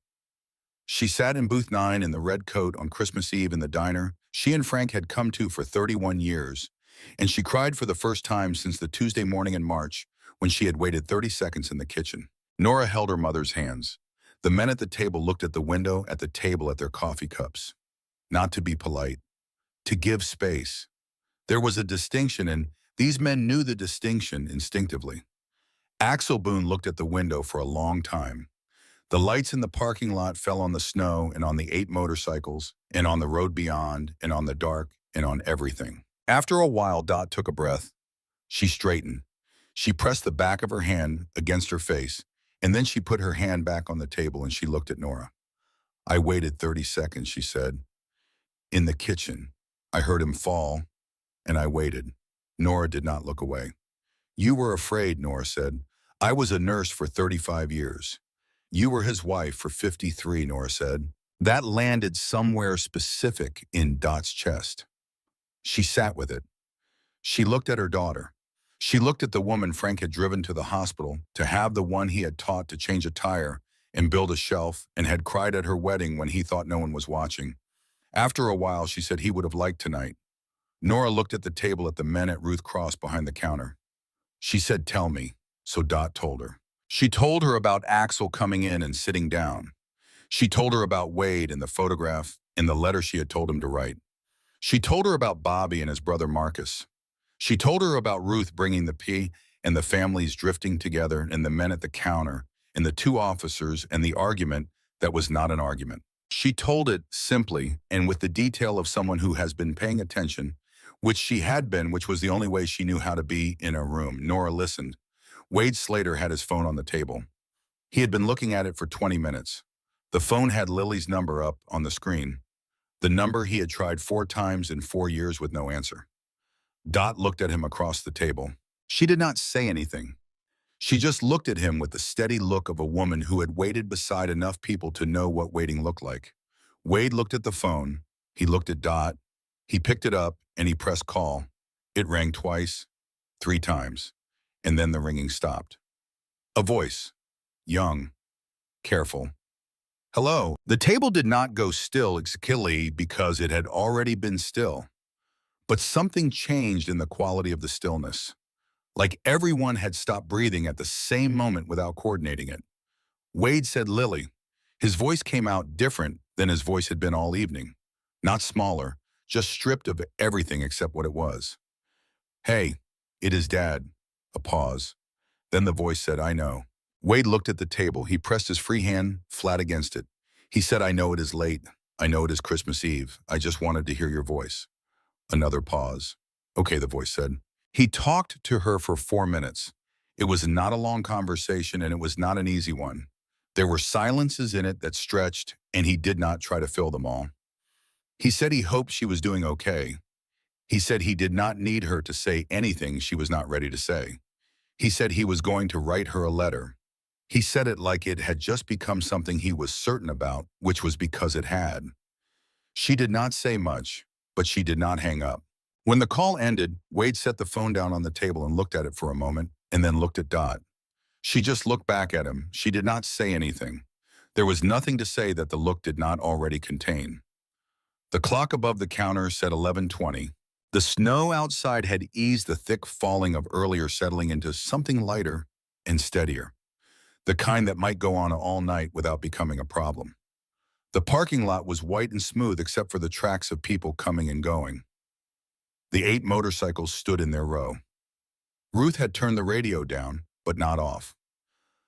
B: She sat in booth 9 in the red coat on Christmas Eve in the diner she and Frank had come to for 31 years, and she cried for the first time since the Tuesday morning in March when she had waited 30 seconds in the kitchen. Nora held her mother's hands. The men at the table looked at the window, at the table, at their coffee cups. Not to be polite, to give space. There was a distinction, and these men knew the distinction instinctively. Axel Boone looked at the window for a long time. The lights in the parking lot fell on the snow and on the 8 motorcycles and on the road beyond and on the dark and on everything. After a while, Dot took a breath. She straightened. She pressed the back of her hand against her face, and then she put her hand back on the table and she looked at Nora. "I waited 30 seconds, she said. In the kitchen. I heard him fall, and I waited." Nora did not look away. "You were afraid," Nora said. "I was a nurse for 35 years. You were his wife for 53, Nora said. That landed somewhere specific in Dot's chest. She sat with it. She looked at her daughter. She looked at the woman Frank had driven to the hospital to have, the one he had taught to change a tire and build a shelf, and had cried at her wedding when he thought no one was watching. After a while, she said he would have liked tonight. Nora looked at the table at the men at Ruth Cross behind the counter. She said, "Tell me." So Dot told her. She told her about Axel coming in and sitting down. She told her about Wade and the photograph and the letter she had told him to write. She told her about Bobby and his brother Marcus. She told her about Ruth bringing the pea and the families drifting together and the men at the counter and the 2 officers and the argument that was not an argument. She told it simply and with the detail of someone who has been paying attention, which she had been, which was the only way she knew how to be in a room. Nora listened. Wade Slater had his phone on the table. He had been looking at it for 20 minutes. The phone had Lily's number up on the screen, the number he had tried 4 times in 4 years with no answer. Dot looked at him across the table. She did not say anything. She just looked at him with the steady look of a woman who had waited beside enough people to know what waiting looked like. Wade looked at the phone. He looked at Dot. He picked it up and he pressed call. It rang twice, 3 times, and then the ringing stopped. A voice, young, careful. "Hello." The table did not go still exactly because it had already been still. But something changed in the quality of the stillness. Like everyone had stopped breathing at the same moment without coordinating it. Wade said, "Lily." His voice came out different than his voice had been all evening. Not smaller, just stripped of everything except what it was. "Hey, it is Dad." A pause. Then the voice said, "I know." Wade looked at the table. He pressed his free hand flat against it. He said, "I know it is late. I know it is Christmas Eve. I just wanted to hear your voice." Another pause. "Okay," the voice said. He talked to her for 4 minutes. It was not a long conversation, and it was not an easy one. There were silences in it that stretched, and he did not try to fill them all. He said he hoped she was doing okay. He said he did not need her to say anything she was not ready to say. He said he was going to write her a letter. He said it like it had just become something he was certain about, which was because it had. She did not say much, but she did not hang up. When the call ended, Wade set the phone down on the table and looked at it for a moment, and then looked at Dot. She just looked back at him. She did not say anything. There was nothing to say that the look did not already contain. The clock above the counter said 11:20. The snow outside had eased the thick falling of earlier, settling into something lighter and steadier, the kind that might go on all night without becoming a problem. The parking lot was white and smooth except for the tracks of people coming and going. The 8 motorcycles stood in their row. Ruth had turned the radio down, but not off.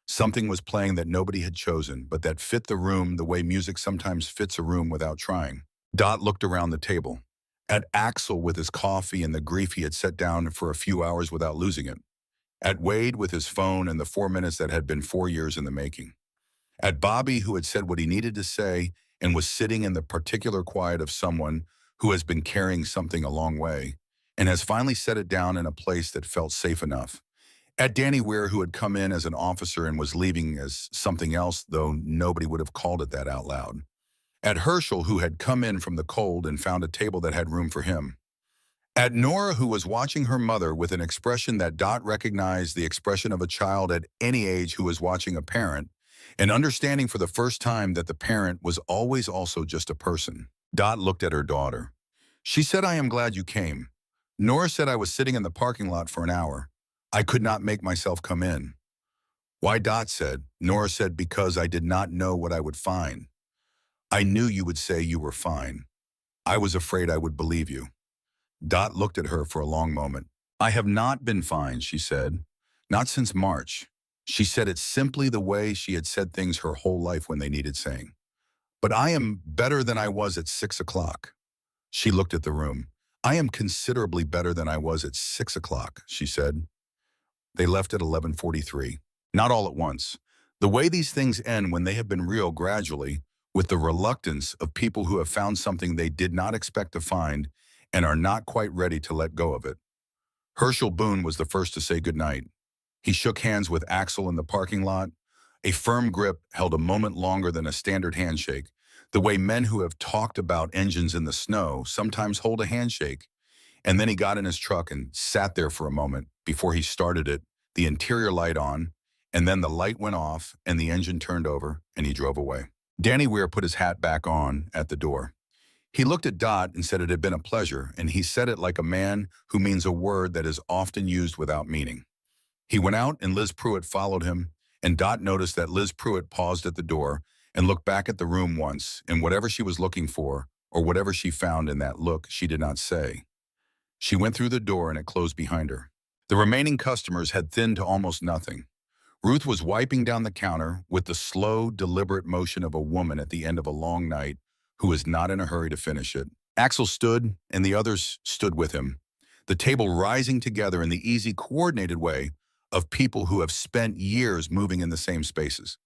B: Something was playing that nobody had chosen, but that fit the room the way music sometimes fits a room without trying. Dot looked around the table, at Axel with his coffee and the grief he had set down for a few hours without losing it, at Wade with his phone and the 4 minutes that had been 4 years in the making, at Bobby who had said what he needed to say and was sitting in the particular quiet of someone who has been carrying something a long way and has finally set it down in a place that felt safe enough, at Danny Weir who had come in as an officer and was leaving as something else, though nobody would have called it that out loud, at Herschel who had come in from the cold and found a table that had room for him, at Nora who was watching her mother with an expression that Dot recognized the expression of a child at any age who was watching a parent, and understanding for the first time that the parent was always also just a person. Dot looked at her daughter. She said, "I am glad you came." Nora said, "I was sitting in the parking lot for an hour. I could not make myself come in." "Why?" Dot said. Nora said, "Because I did not know what I would find. I knew you would say you were fine. I was afraid I would believe you." Dot looked at her for a long moment. "I have not been fine," she said. "Not since March." She said it simply the way she had said things her whole life when they needed saying. "But I am better than I was at 6 o'clock." She looked at the room. "I am considerably better than I was at 6 o'clock," she said. They left at 11:43. Not all at once. The way these things end when they have been real gradually, with the reluctance of people who have found something they did not expect to find and are not quite ready to let go of it. Herschel Boone was the first to say goodnight. He shook hands with Axel in the parking lot. A firm grip held a moment longer than a standard handshake, the way men who have talked about engines in the snow sometimes hold a handshake. And then he got in his truck and sat there for a moment before he started it, the interior light on, and then the light went off and the engine turned over and he drove away. Danny Weir put his hat back on at the door. He looked at Dot and said it had been a pleasure, and he said it like a man who means a word that is often used without meaning. He went out and Liz Pruitt followed him, and Dot noticed that Liz Pruitt paused at the door and looked back at the room once, and whatever she was looking for, or whatever she found in that look, she did not say. She went through the door and it closed behind her. The remaining customers had thinned to almost nothing. Ruth was wiping down the counter with the slow, deliberate motion of a woman at the end of a long night who is not in a hurry to finish it. Axel stood, and the others stood with him, the table rising together in the easy, coordinated way of people who have spent years moving in the same spaces.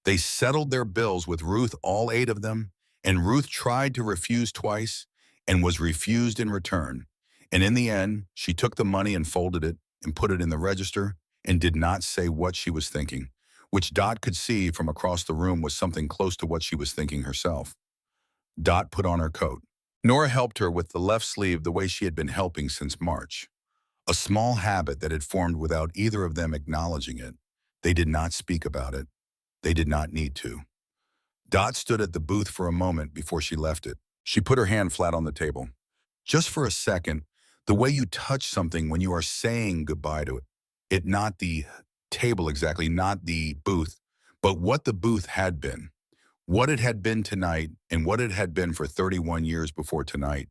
B: They settled their bills with Ruth, all 8 of them, and Ruth tried to refuse twice and was refused in return. And in the end, she took the money and folded it and put it in the register and did not say what she was thinking, which Dot could see from across the room was something close to what she was thinking herself. Dot put on her coat. Nora helped her with the left sleeve the way she had been helping since March, a small habit that had formed without either of them acknowledging it. They did not speak about it. They did not need to. Dot stood at the booth for a moment before she left it. She put her hand flat on the table. Just for a second, the way you touch something when you are saying goodbye to it, not the table exactly, not the booth, but what the booth had been. What it had been tonight and what it had been for 31 years before tonight.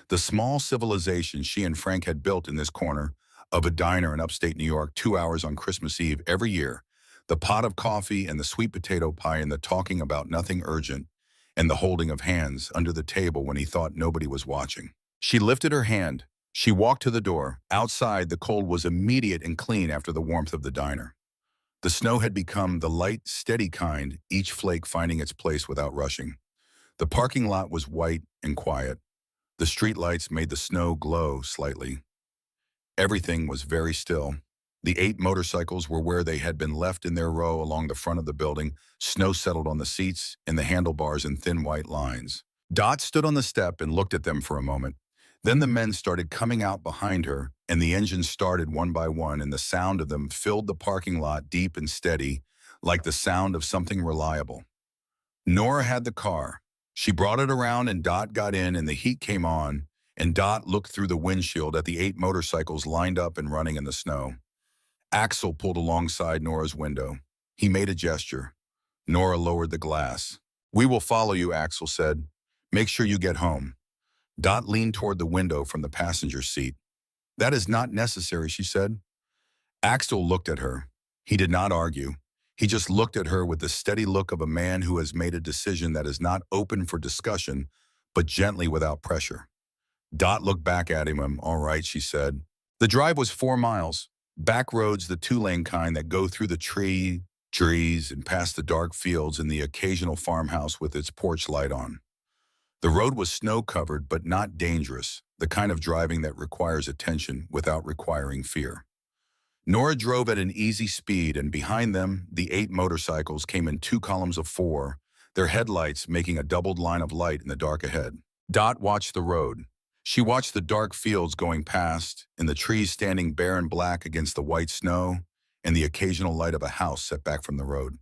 B: The small civilization she and Frank had built in this corner of a diner in upstate New York 2 hours on Christmas Eve every year. The pot of coffee and the sweet potato pie and the talking about nothing urgent and the holding of hands under the table when he thought nobody was watching. She lifted her hand. She walked to the door. Outside, the cold was immediate and clean after the warmth of the diner. The snow had become the light, steady kind, each flake finding its place without rushing. The parking lot was white and quiet. The streetlights made the snow glow slightly. Everything was very still. The 8 motorcycles were where they had been left in their row along the front of the building. Snow settled on the seats and the handlebars in thin white lines. Dot stood on the step and looked at them for a moment. Then the men started coming out behind her, and the engines started one by one, and the sound of them filled the parking lot deep and steady, like the sound of something reliable. Nora had the car. She brought it around, and Dot got in, and the heat came on, and Dot looked through the windshield at the 8 motorcycles lined up and running in the snow. Axel pulled alongside Nora's window. He made a gesture. Nora lowered the glass. "We will follow you," Axel said. "Make sure you get home." Dot leaned toward the window from the passenger seat. "That is not necessary," she said. Axel looked at her. He did not argue. He just looked at her with the steady look of a man who has made a decision that is not open for discussion, but gently without pressure. Dot looked back at him. "All right," she said. The drive was 4 miles. Back roads, the 2-lane kind that go through the trees and past the dark fields and the occasional farmhouse with its porch light on. The road was snow-covered but not dangerous, the kind of driving that requires attention without requiring fear. Nora drove at an easy speed, and behind them, the 8 motorcycles came in 2 columns of 4, their headlights making a doubled line of light in the dark ahead. Dot watched the road. She watched the dark fields going past, and the trees standing bare and black against the white snow, and the occasional light of a house set back from the road.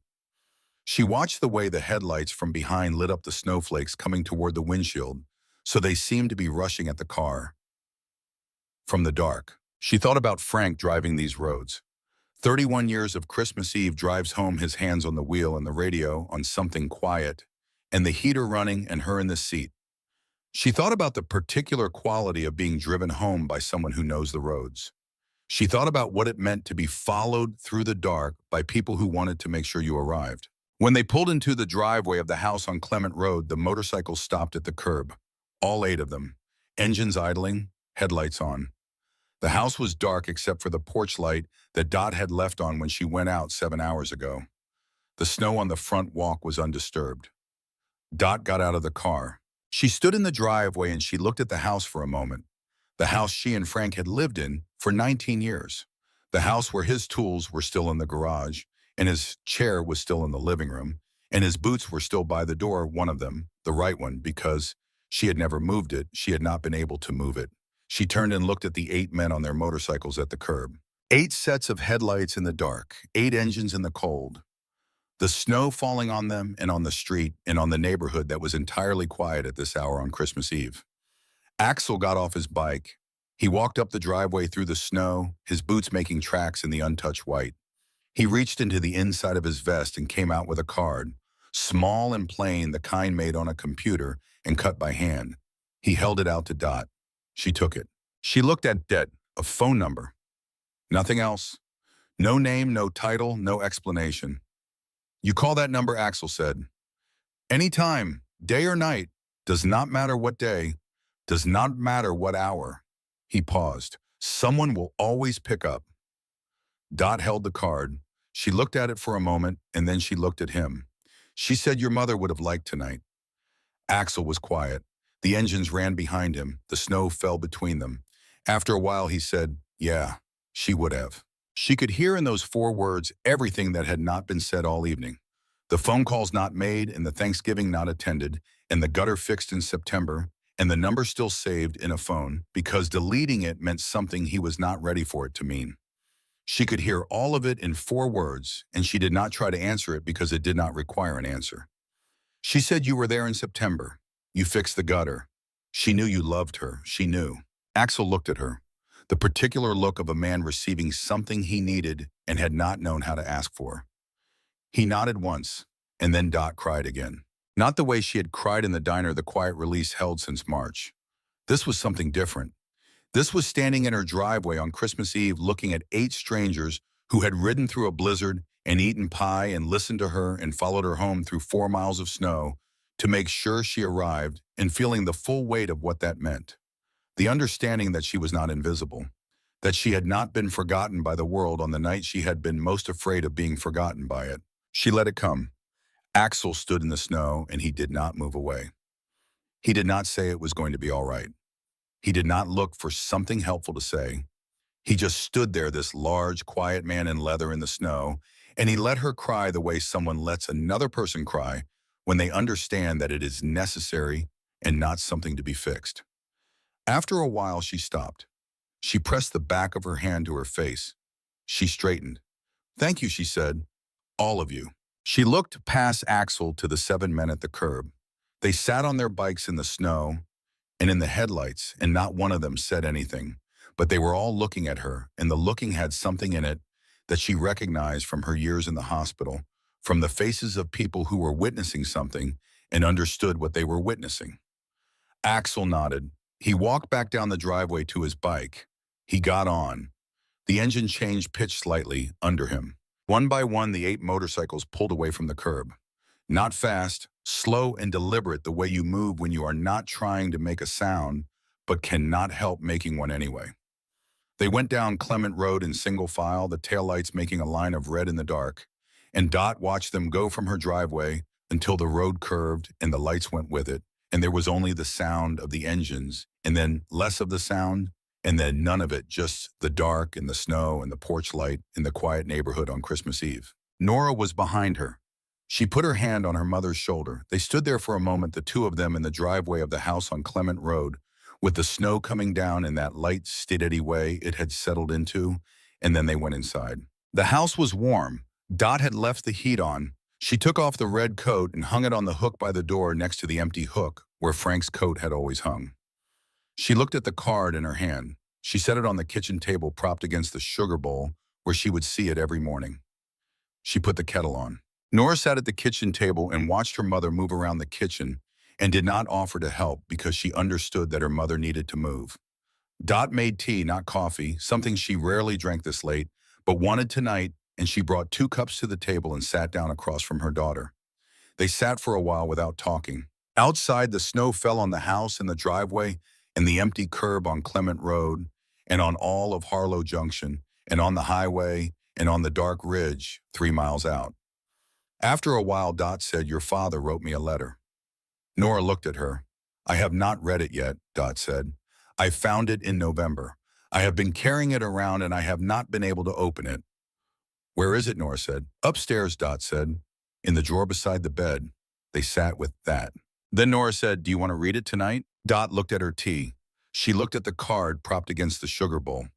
B: She watched the way the headlights from behind lit up the snowflakes coming toward the windshield, so they seemed to be rushing at the car. From the dark, she thought about Frank driving these roads. 31 years of Christmas Eve drives home, his hands on the wheel and the radio on something quiet, and the heater running and her in the seat. She thought about the particular quality of being driven home by someone who knows the roads. She thought about what it meant to be followed through the dark by people who wanted to make sure you arrived. When they pulled into the driveway of the house on Clement Road, the motorcycles stopped at the curb. All 8 of them. Engines idling, headlights on. The house was dark except for the porch light that Dot had left on when she went out 7 hours ago. The snow on the front walk was undisturbed. Dot got out of the car. She stood in the driveway and she looked at the house for a moment. The house she and Frank had lived in for 19 years. The house where his tools were still in the garage, and his chair was still in the living room, and his boots were still by the door, one of them, the right one, because she had never moved it, she had not been able to move it. She turned and looked at the 8 men on their motorcycles at the curb. 8 sets of headlights in the dark, 8 engines in the cold. The snow falling on them and on the street and on the neighborhood that was entirely quiet at this hour on Christmas Eve. Axel got off his bike. He walked up the driveway through the snow, his boots making tracks in the untouched white. He reached into the inside of his vest and came out with a card, small and plain, the kind made on a computer and cut by hand. He held it out to Dot. She took it. She looked at it, a phone number. Nothing else. No name, no title, no explanation. "You call that number," Axel said. "Anytime, day or night, does not matter what day, does not matter what hour." He paused. "Someone will always pick up." Dot held the card. She looked at it for a moment, and then she looked at him. "She said your mother would have liked tonight." Axel was quiet. The engines ran behind him. The snow fell between them. After a while, he said, "Yeah, she would have." She could hear in those 4 words everything that had not been said all evening. The phone calls not made, and the Thanksgiving not attended, and the gutter fixed in September, and the number still saved in a phone, because deleting it meant something he was not ready for it to mean. She could hear all of it in 4 words, and she did not try to answer it because it did not require an answer. "She said you were there in September. You fixed the gutter. She knew you loved her. She knew." Axel looked at her, the particular look of a man receiving something he needed and had not known how to ask for. He nodded once, and then Dot cried again. Not the way she had cried in the diner the quiet release held since March. This was something different. This was standing in her driveway on Christmas Eve looking at 8 strangers who had ridden through a blizzard and eaten pie and listened to her and followed her home through 4 miles of snow to make sure she arrived, and feeling the full weight of what that meant. The understanding that she was not invisible, that she had not been forgotten by the world on the night she had been most afraid of being forgotten by it. She let it come. Axel stood in the snow and he did not move away. He did not say it was going to be all right. He did not look for something helpful to say. He just stood there, this large, quiet man in leather in the snow, and he let her cry the way someone lets another person cry when they understand that it is necessary and not something to be fixed. After a while, she stopped. She pressed the back of her hand to her face. She straightened. "Thank you," she said. "All of you." She looked past Axel to the 7 men at the curb. They sat on their bikes in the snow and in the headlights, and not one of them said anything, but they were all looking at her, and the looking had something in it that she recognized from her years in the hospital, from the faces of people who were witnessing something and understood what they were witnessing. Axel nodded. He walked back down the driveway to his bike. He got on. The engine changed pitch slightly under him. One by one, the 8 motorcycles pulled away from the curb. Not fast, slow and deliberate, the way you move when you are not trying to make a sound, but cannot help making one anyway. They went down Clement Road in single file, the taillights making a line of red in the dark, and Dot watched them go from her driveway until the road curved and the lights went with it, and there was only the sound of the engines, and then less of the sound, and then none of it, just the dark and the snow and the porch light in the quiet neighborhood on Christmas Eve. Nora was behind her. She put her hand on her mother's shoulder. They stood there for a moment, the two of them in the driveway of the house on Clement Road, with the snow coming down in that light, steady way it had settled into, and then they went inside. The house was warm. Dot had left the heat on. She took off the red coat and hung it on the hook by the door next to the empty hook where Frank's coat had always hung. She looked at the card in her hand. She set it on the kitchen table propped against the sugar bowl where she would see it every morning. She put the kettle on. Nora sat at the kitchen table and watched her mother move around the kitchen and did not offer to help because she understood that her mother needed to move. Dot made tea, not coffee, something she rarely drank this late, but wanted tonight, and she brought 2 cups to the table and sat down across from her daughter. They sat for a while without talking. Outside, the snow fell on the house and the driveway and the empty curb on Clement Road and on all of Harlow Junction and on the highway and on the dark ridge 3 miles out. After a while, Dot said, "Your father wrote me a letter." Nora looked at her. "I have not read it yet," Dot said. "I found it in November. I have been carrying it around and I have not been able to open it." "Where is it?" Nora said. "Upstairs," Dot said. "In the drawer beside the bed." They sat with that. Then Nora said, "Do you want to read it tonight?" Dot looked at her tea. She looked at the card propped against the sugar bowl.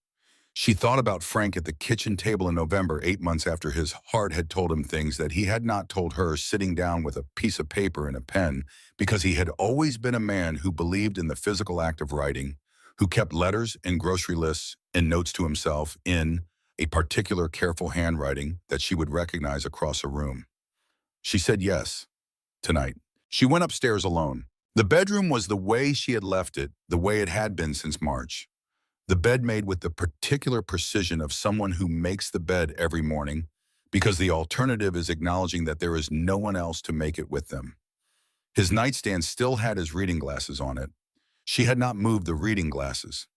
B: She thought about Frank at the kitchen table in November, 8 months after his heart had told him things that he had not told her, sitting down with a piece of paper and a pen, because he had always been a man who believed in the physical act of writing, who kept letters and grocery lists and notes to himself in a particular careful handwriting that she would recognize across a room. She said yes, tonight. She went upstairs alone. The bedroom was the way she had left it, the way it had been since March. The bed made with the particular precision of someone who makes the bed every morning, because the alternative is acknowledging that there is no one else to make it with them. His nightstand still had his reading glasses on it. She had not moved the reading glasses.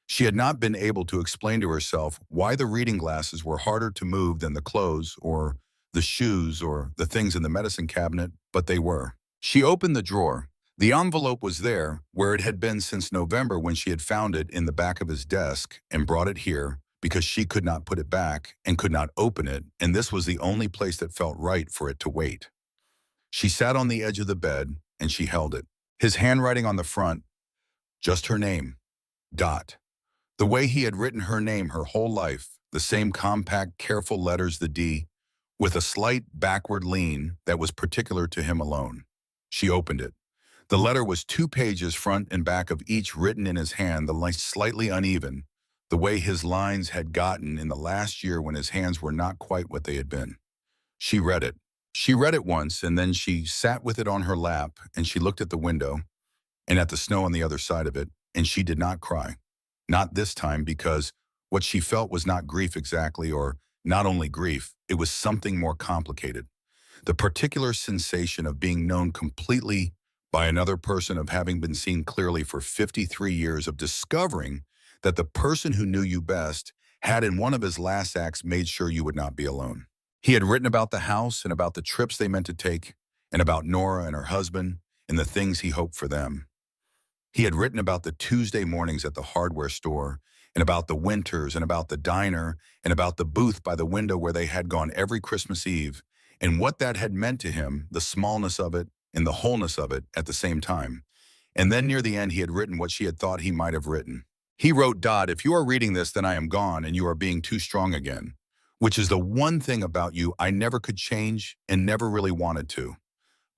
B: She had not been able to explain to herself why the reading glasses were harder to move than the clothes or the shoes or the things in the medicine cabinet, but they were. She opened the drawer. The envelope was there, where it had been since November when she had found it in the back of his desk and brought it here because she could not put it back and could not open it, and this was the only place that felt right for it to wait. She sat on the edge of the bed and she held it. His handwriting on the front, just her name, Dot. The way he had written her name her whole life, the same compact, careful letters, the D, with a slight backward lean that was particular to him alone. She opened it. The letter was 2 pages front and back of each, written in his hand, the lines slightly uneven, the way his lines had gotten in the last year when his hands were not quite what they had been. She read it. She read it once, and then she sat with it on her lap, and she looked at the window and at the snow on the other side of it, and she did not cry. Not this time, because what she felt was not grief exactly, or not only grief, it was something more complicated. The particular sensation of being known completely by another person, of having been seen clearly for 53 years, of discovering that the person who knew you best had in one of his last acts made sure you would not be alone. He had written about the house and about the trips they meant to take, and about Nora and her husband and the things he hoped for them. He had written about the Tuesday mornings at the hardware store, and about the winters, and about the diner, and about the booth by the window where they had gone every Christmas Eve, and what that had meant to him, the smallness of it and the wholeness of it at the same time. And then near the end, he had written what she had thought he might have written. He wrote, "If you are reading this, then I am gone, and you are being too strong again, which is the one thing about you I never could change and never really wanted to.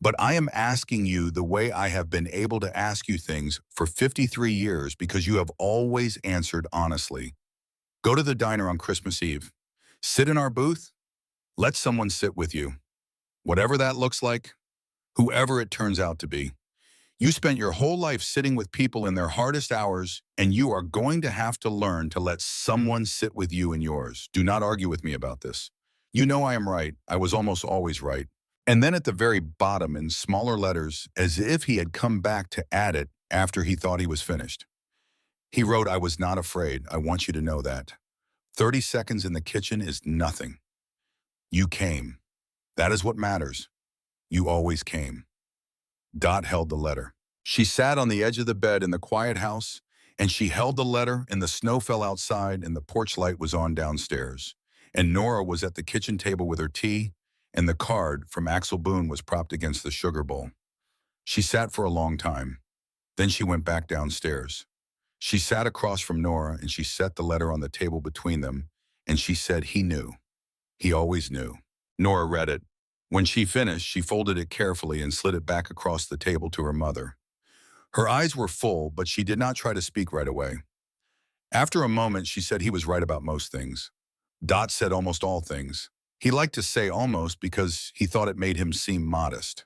B: But I am asking you the way I have been able to ask you things for 53 years, because you have always answered honestly. Go to the diner on Christmas Eve. Sit in our booth. Let someone sit with you. Whatever that looks like, whoever it turns out to be. You spent your whole life sitting with people in their hardest hours, and you are going to have to learn to let someone sit with you in yours. Do not argue with me about this. You know I am right. I was almost always right." And then at the very bottom, in smaller letters, as if he had come back to add it after he thought he was finished, he wrote, "I was not afraid. I want you to know that. 30 seconds in the kitchen is nothing. You came. That is what matters. You always came." Dot held the letter. She sat on the edge of the bed in the quiet house, and she held the letter, and the snow fell outside, and the porch light was on downstairs. And Nora was at the kitchen table with her tea, and the card from Axel Boone was propped against the sugar bowl. She sat for a long time. Then she went back downstairs. She sat across from Nora, and she set the letter on the table between them, and she said he knew. He always knew. Nora read it. When she finished, she folded it carefully and slid it back across the table to her mother. Her eyes were full, but she did not try to speak right away. After a moment, she said he was right about most things. Dot said almost all things. He liked to say almost because he thought it made him seem modest.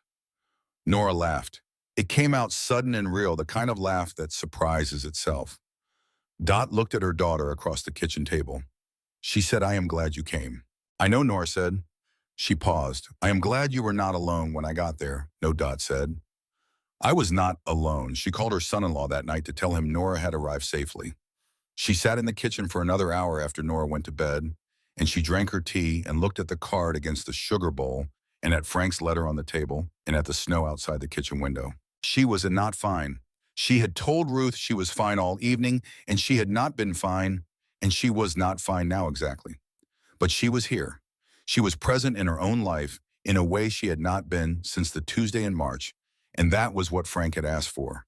B: Nora laughed. It came out sudden and real, the kind of laugh that surprises itself. Dot looked at her daughter across the kitchen table. She said, "I am glad you came." "I know," Nora said. She paused. "I am glad you were not alone when I got there," No, Dot said. "I was not alone." She called her son-in-law that night to tell him Nora had arrived safely. She sat in the kitchen for another hour after Nora went to bed, and she drank her tea and looked at the card against the sugar bowl, and at Frank's letter on the table, and at the snow outside the kitchen window. She was not fine. She had told Ruth she was fine all evening, and she had not been fine, and she was not fine now exactly. But she was here. She was present in her own life in a way she had not been since the Tuesday in March, and that was what Frank had asked for.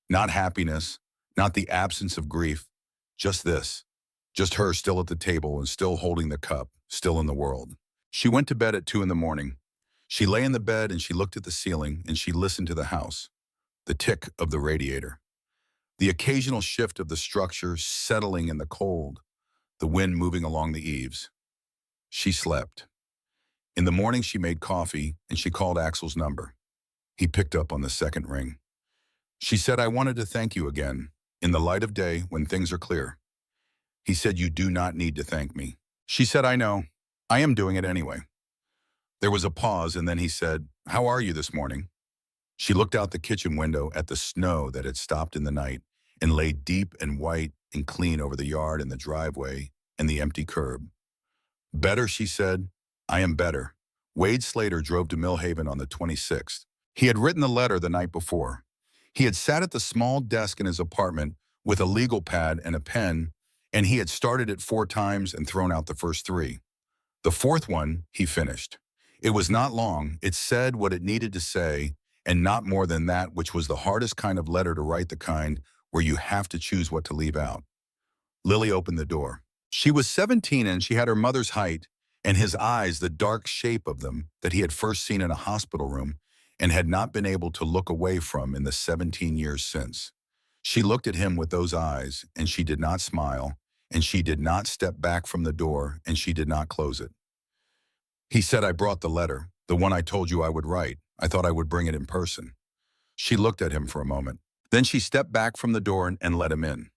B: Not happiness, not the absence of grief, just this. Just her still at the table and still holding the cup, still in the world. She went to bed at 2 in the morning. She lay in the bed and she looked at the ceiling and she listened to the house, the tick of the radiator, the occasional shift of the structure settling in the cold, the wind moving along the eaves. She slept. In the morning she made coffee and she called Axel's number. He picked up on the second ring. She said, "I wanted to thank you again, in the light of day when things are clear." He said, "You do not need to thank me." She said, "I know. I am doing it anyway." There was a pause, and then he said, "How are you this morning?" She looked out the kitchen window at the snow that had stopped in the night and lay deep and white and clean over the yard and the driveway and the empty curb. "Better," she said. "I am better." Wade Slater drove to Millhaven on the 26th. He had written the letter the night before. He had sat at the small desk in his apartment with a legal pad and a pen, and he had started it 4 times and thrown out the first 3. The 4th one, he finished. It was not long. It said what it needed to say, and not more than that, which was the hardest kind of letter to write, the kind where you have to choose what to leave out. Lily opened the door. She was 17, and she had her mother's height, and his eyes the dark shape of them that he had first seen in a hospital room and had not been able to look away from in the 17 years since. She looked at him with those eyes, and she did not smile, and she did not step back from the door, and she did not close it. He said, "I brought the letter, The one I told you I would write. I thought I would bring it in person. She looked at him for a moment. Then she stepped back from the door and let him in.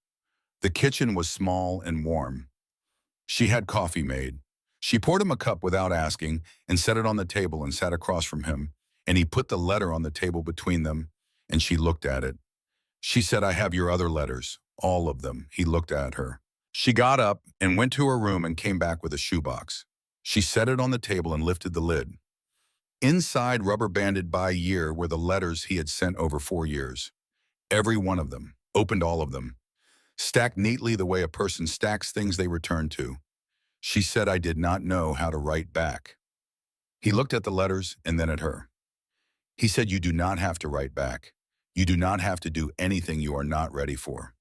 B: The kitchen was small and warm. She had coffee made. She poured him a cup without asking and set it on the table and sat across from him, and he put the letter on the table between them, and she looked at it. She said, "I have your other letters, all of them." He looked at her. She got up and went to her room and came back with a shoebox. She set it on the table and lifted the lid. Inside, rubber banded by year, were the letters he had sent over 4 years. Every one of them, opened all of them, stacked neatly the way a person stacks things they return to. She said, "I did not know how to write back." He looked at the letters and then at her. He said, "You do not have to write back. You do not have to do anything you are not ready for.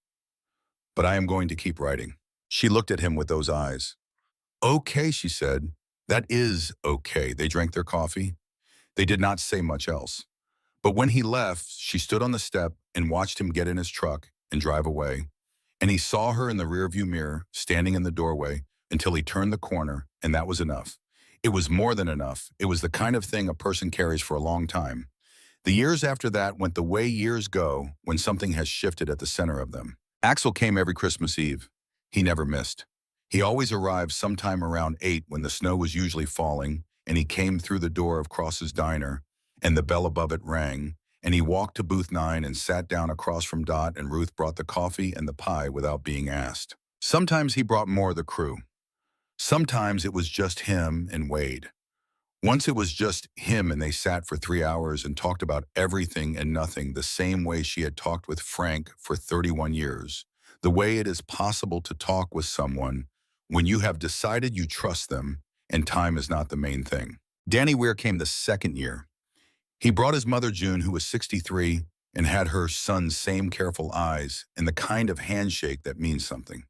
B: But I am going to keep writing." She looked at him with those eyes. "Okay," she said. "That is okay." They drank their coffee. They did not say much else. But when he left, she stood on the step and watched him get in his truck and drive away. And he saw her in the rearview mirror, standing in the doorway, until he turned the corner, and that was enough. It was more than enough. It was the kind of thing a person carries for a long time. The years after that went the way years go when something has shifted at the center of them. Axel came every Christmas Eve. He never missed. He always arrived sometime around 8 when the snow was usually falling, and he came through the door of Cross's diner, and the bell above it rang, and he walked to booth 9 and sat down across from Dot, and Ruth brought the coffee and the pie without being asked. Sometimes he brought more of the crew. Sometimes it was just him and Wade. Once it was just him and they sat for 3 hours and talked about everything and nothing the same way she had talked with Frank for 31 years. The way it is possible to talk with someone when you have decided you trust them and time is not the main thing. Danny Weir came the second year. He brought his mother June, who was 63, and had her son's same careful eyes and the kind of handshake that means something.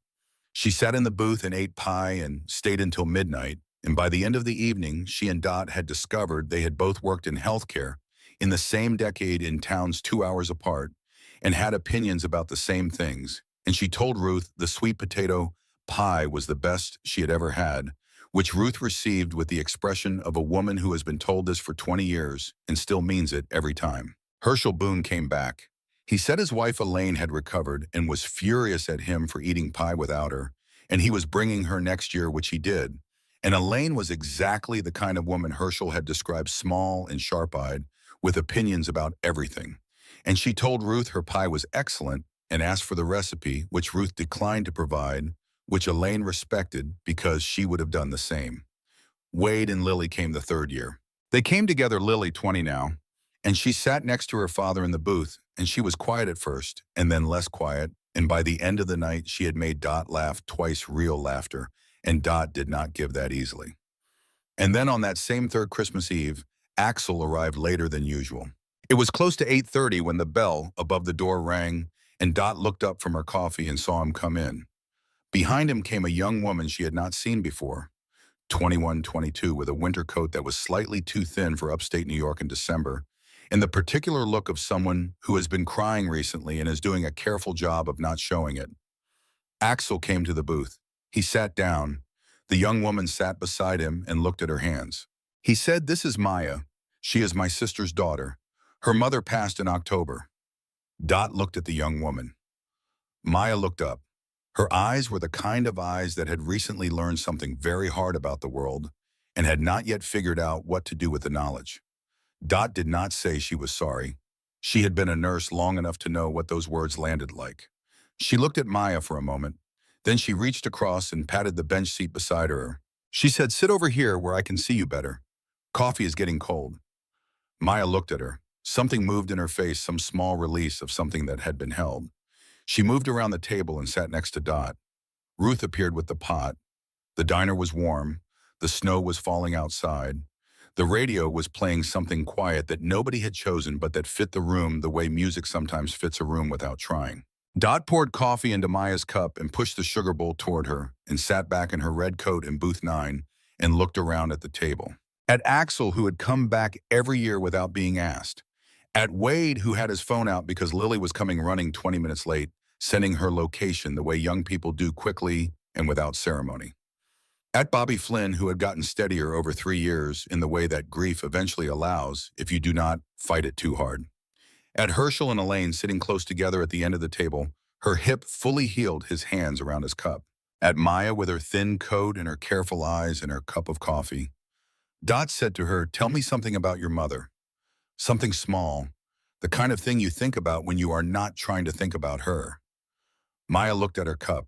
B: She sat in the booth and ate pie and stayed until midnight, and by the end of the evening, she and Dot had discovered they had both worked in healthcare in the same decade in towns 2 hours apart and had opinions about the same things. And she told Ruth the sweet potato pie was the best she had ever had, which Ruth received with the expression of a woman who has been told this for 20 years and still means it every time. Herschel Boone came back. He said his wife Elaine had recovered and was furious at him for eating pie without her, and he was bringing her next year, which he did. And Elaine was exactly the kind of woman Herschel had described, small and sharp-eyed, with opinions about everything. And she told Ruth her pie was excellent and asked for the recipe, which Ruth declined to provide, which Elaine respected because she would have done the same. Wade and Lily came the third year. They came together, Lily 20 now, and she sat next to her father in the booth, and she was quiet at first, and then less quiet, and by the end of the night, she had made Dot laugh twice real laughter, and Dot did not give that easily. And then on that same third Christmas Eve, Axel arrived later than usual. It was close to 8:30 when the bell above the door rang, and Dot looked up from her coffee and saw him come in. Behind him came a young woman she had not seen before, 21, 22, with a winter coat that was slightly too thin for upstate New York in December, and the particular look of someone who has been crying recently and is doing a careful job of not showing it. Axel came to the booth. He sat down. The young woman sat beside him and looked at her hands. He said, "This is Maya. She is my sister's daughter. Her mother passed in October." Dot looked at the young woman. Maya looked up. Her eyes were the kind of eyes that had recently learned something very hard about the world and had not yet figured out what to do with the knowledge. Dot did not say she was sorry. She had been a nurse long enough to know what those words landed like. She looked at Maya for a moment. Then she reached across and patted the bench seat beside her. She said, "Sit over here where I can see you better. Coffee is getting cold." Maya looked at her. Something moved in her face, some small release of something that had been held. She moved around the table and sat next to Dot. Ruth appeared with the pot. The diner was warm. The snow was falling outside. The radio was playing something quiet that nobody had chosen but that fit the room the way music sometimes fits a room without trying. Dot poured coffee into Maya's cup and pushed the sugar bowl toward her and sat back in her red coat in booth 9 and looked around at the table. At Axel, who had come back every year without being asked. At Wade, who had his phone out because Lily was coming running 20 minutes late, sending her location the way young people do quickly and without ceremony. At Bobby Flynn, who had gotten steadier over 3 years in the way that grief eventually allows if you do not fight it too hard. At Herschel and Elaine sitting close together at the end of the table, her hip fully healed, his hands around his cup. At Maya with her thin coat and her careful eyes and her cup of coffee, Dot said to her, "Tell me something about your mother. Something small, the kind of thing you think about when you are not trying to think about her." Maya looked at her cup.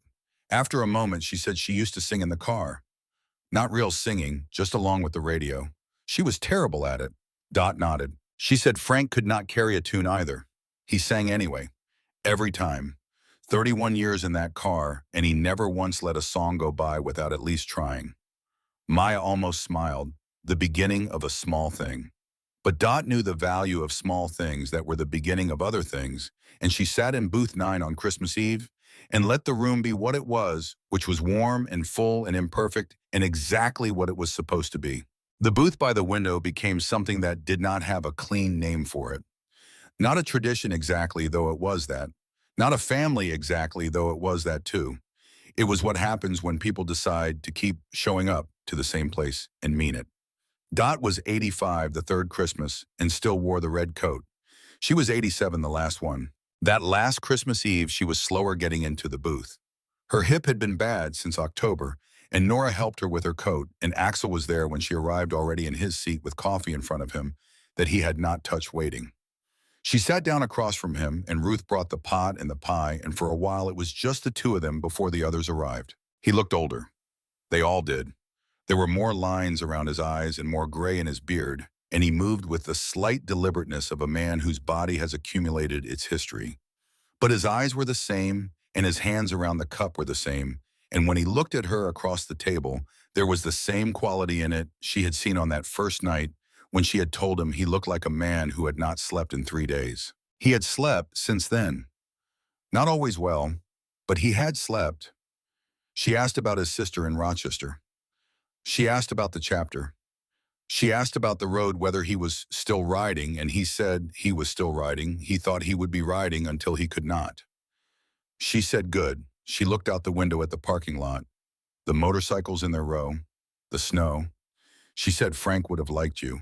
B: After a moment, she said she used to sing in the car. Not real singing, just along with the radio. She was terrible at it. Dot nodded. She said Frank could not carry a tune either. He sang anyway, every time. 31 years in that car, and he never once let a song go by without at least trying. Maya almost smiled, the beginning of a small thing. But Dot knew the value of small things that were the beginning of other things, and she sat in booth 9 on Christmas Eve and let the room be what it was, which was warm and full and imperfect and exactly what it was supposed to be. The booth by the window became something that did not have a clean name for it. Not a tradition exactly, though it was that. Not a family exactly, though it was that too. It was what happens when people decide to keep showing up to the same place and mean it. Dot was 85 the third Christmas and still wore the red coat. She was 87 the last one. That last Christmas Eve, she was slower getting into the booth. Her hip had been bad since October, and Nora helped her with her coat, and Axel was there when she arrived already in his seat with coffee in front of him that he had not touched waiting. She sat down across from him, and Ruth brought the pot and the pie, and for a while it was just the two of them before the others arrived. He looked older. They all did. There were more lines around his eyes and more gray in his beard, and he moved with the slight deliberateness of a man whose body has accumulated its history. But his eyes were the same, and his hands around the cup were the same, and when he looked at her across the table, there was the same quality in it she had seen on that first night when she had told him he looked like a man who had not slept in 3 days. He had slept since then. Not always well, but he had slept. She asked about his sister in Rochester. She asked about the chapter. She asked about the road, whether he was still riding, and he said he was still riding. He thought he would be riding until he could not. She said good. She looked out the window at the parking lot, the motorcycles in their row, the snow. She said Frank would have liked you.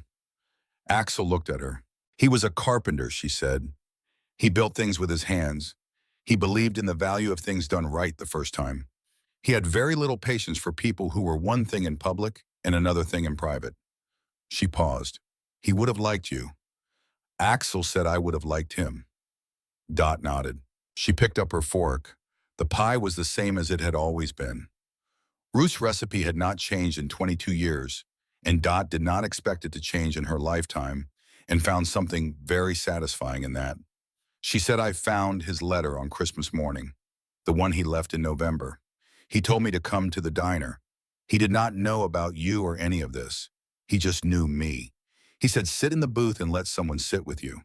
B: Axel looked at her. He was a carpenter, she said. He built things with his hands. He believed in the value of things done right the first time. He had very little patience for people who were one thing in public and another thing in private. She paused. He would have liked you. Axel said I would have liked him. Dot nodded. She picked up her fork. The pie was the same as it had always been. Ruth's recipe had not changed in 22 years, and Dot did not expect it to change in her lifetime, and found something very satisfying in that. She said, I found his letter on Christmas morning, the one he left in November. He told me to come to the diner. He did not know about you or any of this. He just knew me. He said, sit in the booth and let someone sit with you.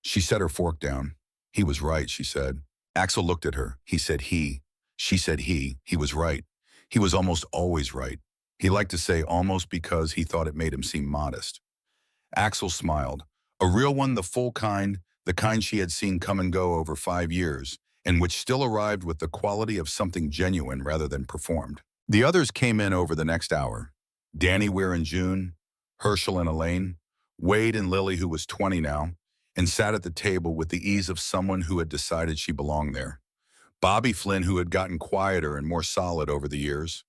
B: She set her fork down. He was right, she said. Axel looked at her. He said he. She said he. He was right. He was almost always right. He liked to say almost because he thought it made him seem modest. Axel smiled. A real one, the full kind, the kind she had seen come and go over 5 years, and which still arrived with the quality of something genuine rather than performed. The others came in over the next hour. Danny Weir and June, Herschel and Elaine, Wade and Lily, who was 20 now, and sat at the table with the ease of someone who had decided she belonged there. Bobby Flynn, who had gotten quieter and more solid over the years.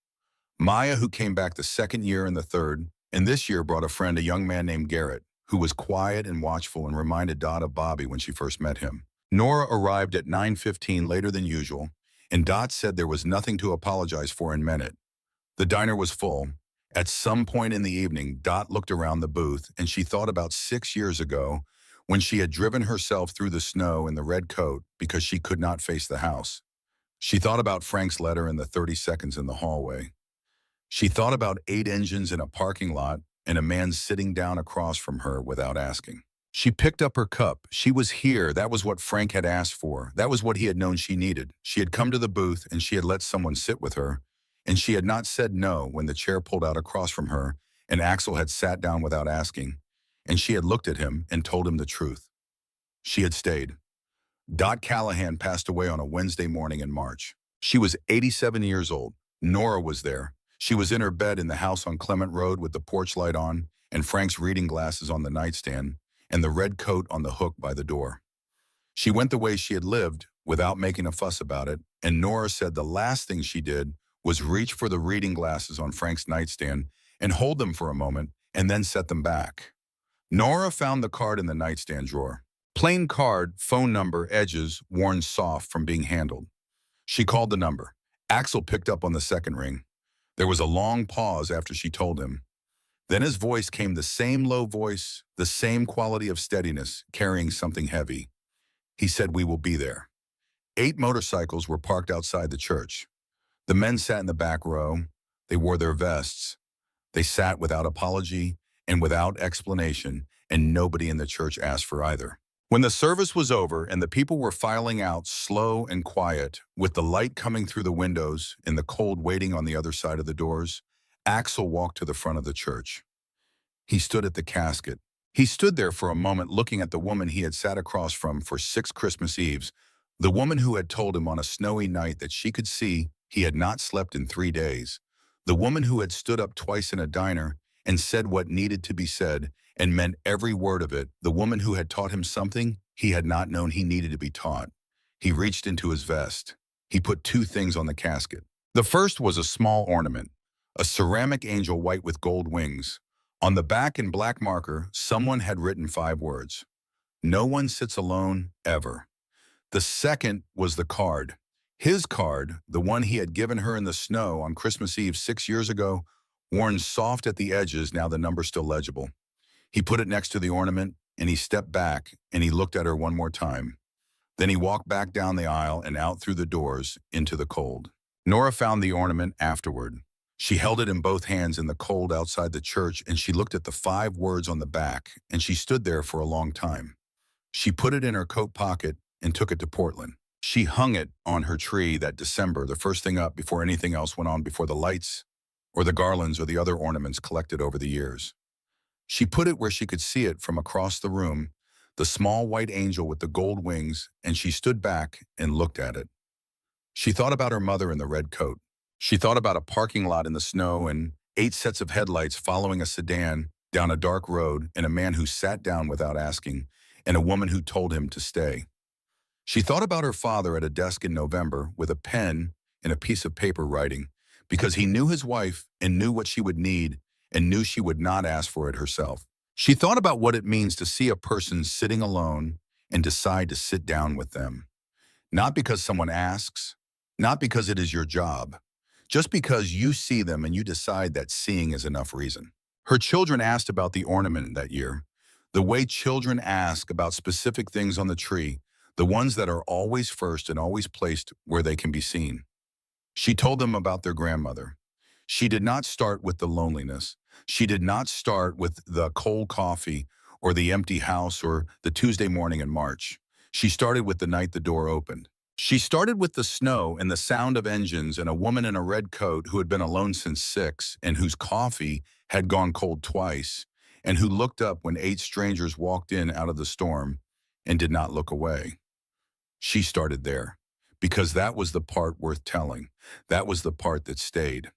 B: Maya, who came back the second year and the third, and this year brought a friend, a young man named Garrett, who was quiet and watchful and reminded Dot of Bobby when she first met him. Nora arrived at 9:15 later than usual, and Dot said there was nothing to apologize for and meant it. The diner was full. At some point in the evening, Dot looked around the booth, and she thought about 6 years ago when she had driven herself through the snow in the red coat because she could not face the house. She thought about Frank's letter and the 30 seconds in the hallway. She thought about 8 engines in a parking lot and a man sitting down across from her without asking. She picked up her cup. She was here. That was what Frank had asked for. That was what he had known she needed. She had come to the booth, and she had let someone sit with her, and she had not said no when the chair pulled out across from her, and Axel had sat down without asking, and she had looked at him and told him the truth. She had stayed. Dot Callahan passed away on a Wednesday morning in March. She was 87 years old. Nora was there. She was in her bed in the house on Clement Road with the porch light on and Frank's reading glasses on the nightstand and the red coat on the hook by the door. She went the way she had lived without making a fuss about it, and Nora said the last thing she did was reach for the reading glasses on Frank's nightstand and hold them for a moment and then set them back. Nora found the card in the nightstand drawer. Plain card, phone number, edges, worn soft from being handled. She called the number. Axel picked up on the second ring. There was a long pause after she told him. Then his voice came, the same low voice, the same quality of steadiness, carrying something heavy. He said, "We will be there." 8 motorcycles were parked outside the church. The men sat in the back row. They wore their vests. They sat without apology and without explanation, and nobody in the church asked for either. When the service was over and the people were filing out slow and quiet, with the light coming through the windows and the cold waiting on the other side of the doors, Axel walked to the front of the church. He stood at the casket. He stood there for a moment looking at the woman he had sat across from for 6 Christmas Eves, the woman who had told him on a snowy night that she could see he had not slept in 3 days, the woman who had stood up twice in a diner and said what needed to be said and meant every word of it, the woman who had taught him something he had not known he needed to be taught. He reached into his vest. He put 2 things on the casket. The first was a small ornament, a ceramic angel white with gold wings. On the back in black marker, someone had written 5 words. No one sits alone, ever. The second was the card. His card, the one he had given her in the snow on Christmas Eve 6 years ago, worn soft at the edges, now the number still legible. He put it next to the ornament, and he stepped back, and he looked at her one more time. Then he walked back down the aisle and out through the doors into the cold. Nora found the ornament afterward. She held it in both hands in the cold outside the church, and she looked at the 5 words on the back, and she stood there for a long time. She put it in her coat pocket and took it to Portland. She hung it on her tree that December, the first thing up before anything else went on, before the lights or the garlands or the other ornaments collected over the years. She put it where she could see it from across the room, the small white angel with the gold wings, and she stood back and looked at it. She thought about her mother in the red coat. She thought about a parking lot in the snow and 8 sets of headlights following a sedan down a dark road, and a man who sat down without asking, and a woman who told him to stay. She thought about her father at a desk in November with a pen and a piece of paper writing, because he knew his wife and knew what she would need and knew she would not ask for it herself. She thought about what it means to see a person sitting alone and decide to sit down with them. Not because someone asks, not because it is your job, just because you see them and you decide that seeing is enough reason. Her children asked about the ornament that year, the way children ask about specific things on the tree, the ones that are always first and always placed where they can be seen. She told them about their grandmother. She did not start with the loneliness. She did not start with the cold coffee or the empty house or the Tuesday morning in March. She started with the night the door opened. She started with the snow and the sound of engines and a woman in a red coat who had been alone since 6 and whose coffee had gone cold twice, and who looked up when 8 strangers walked in out of the storm and did not look away. She started there because that was the part worth telling. That was the part that stayed.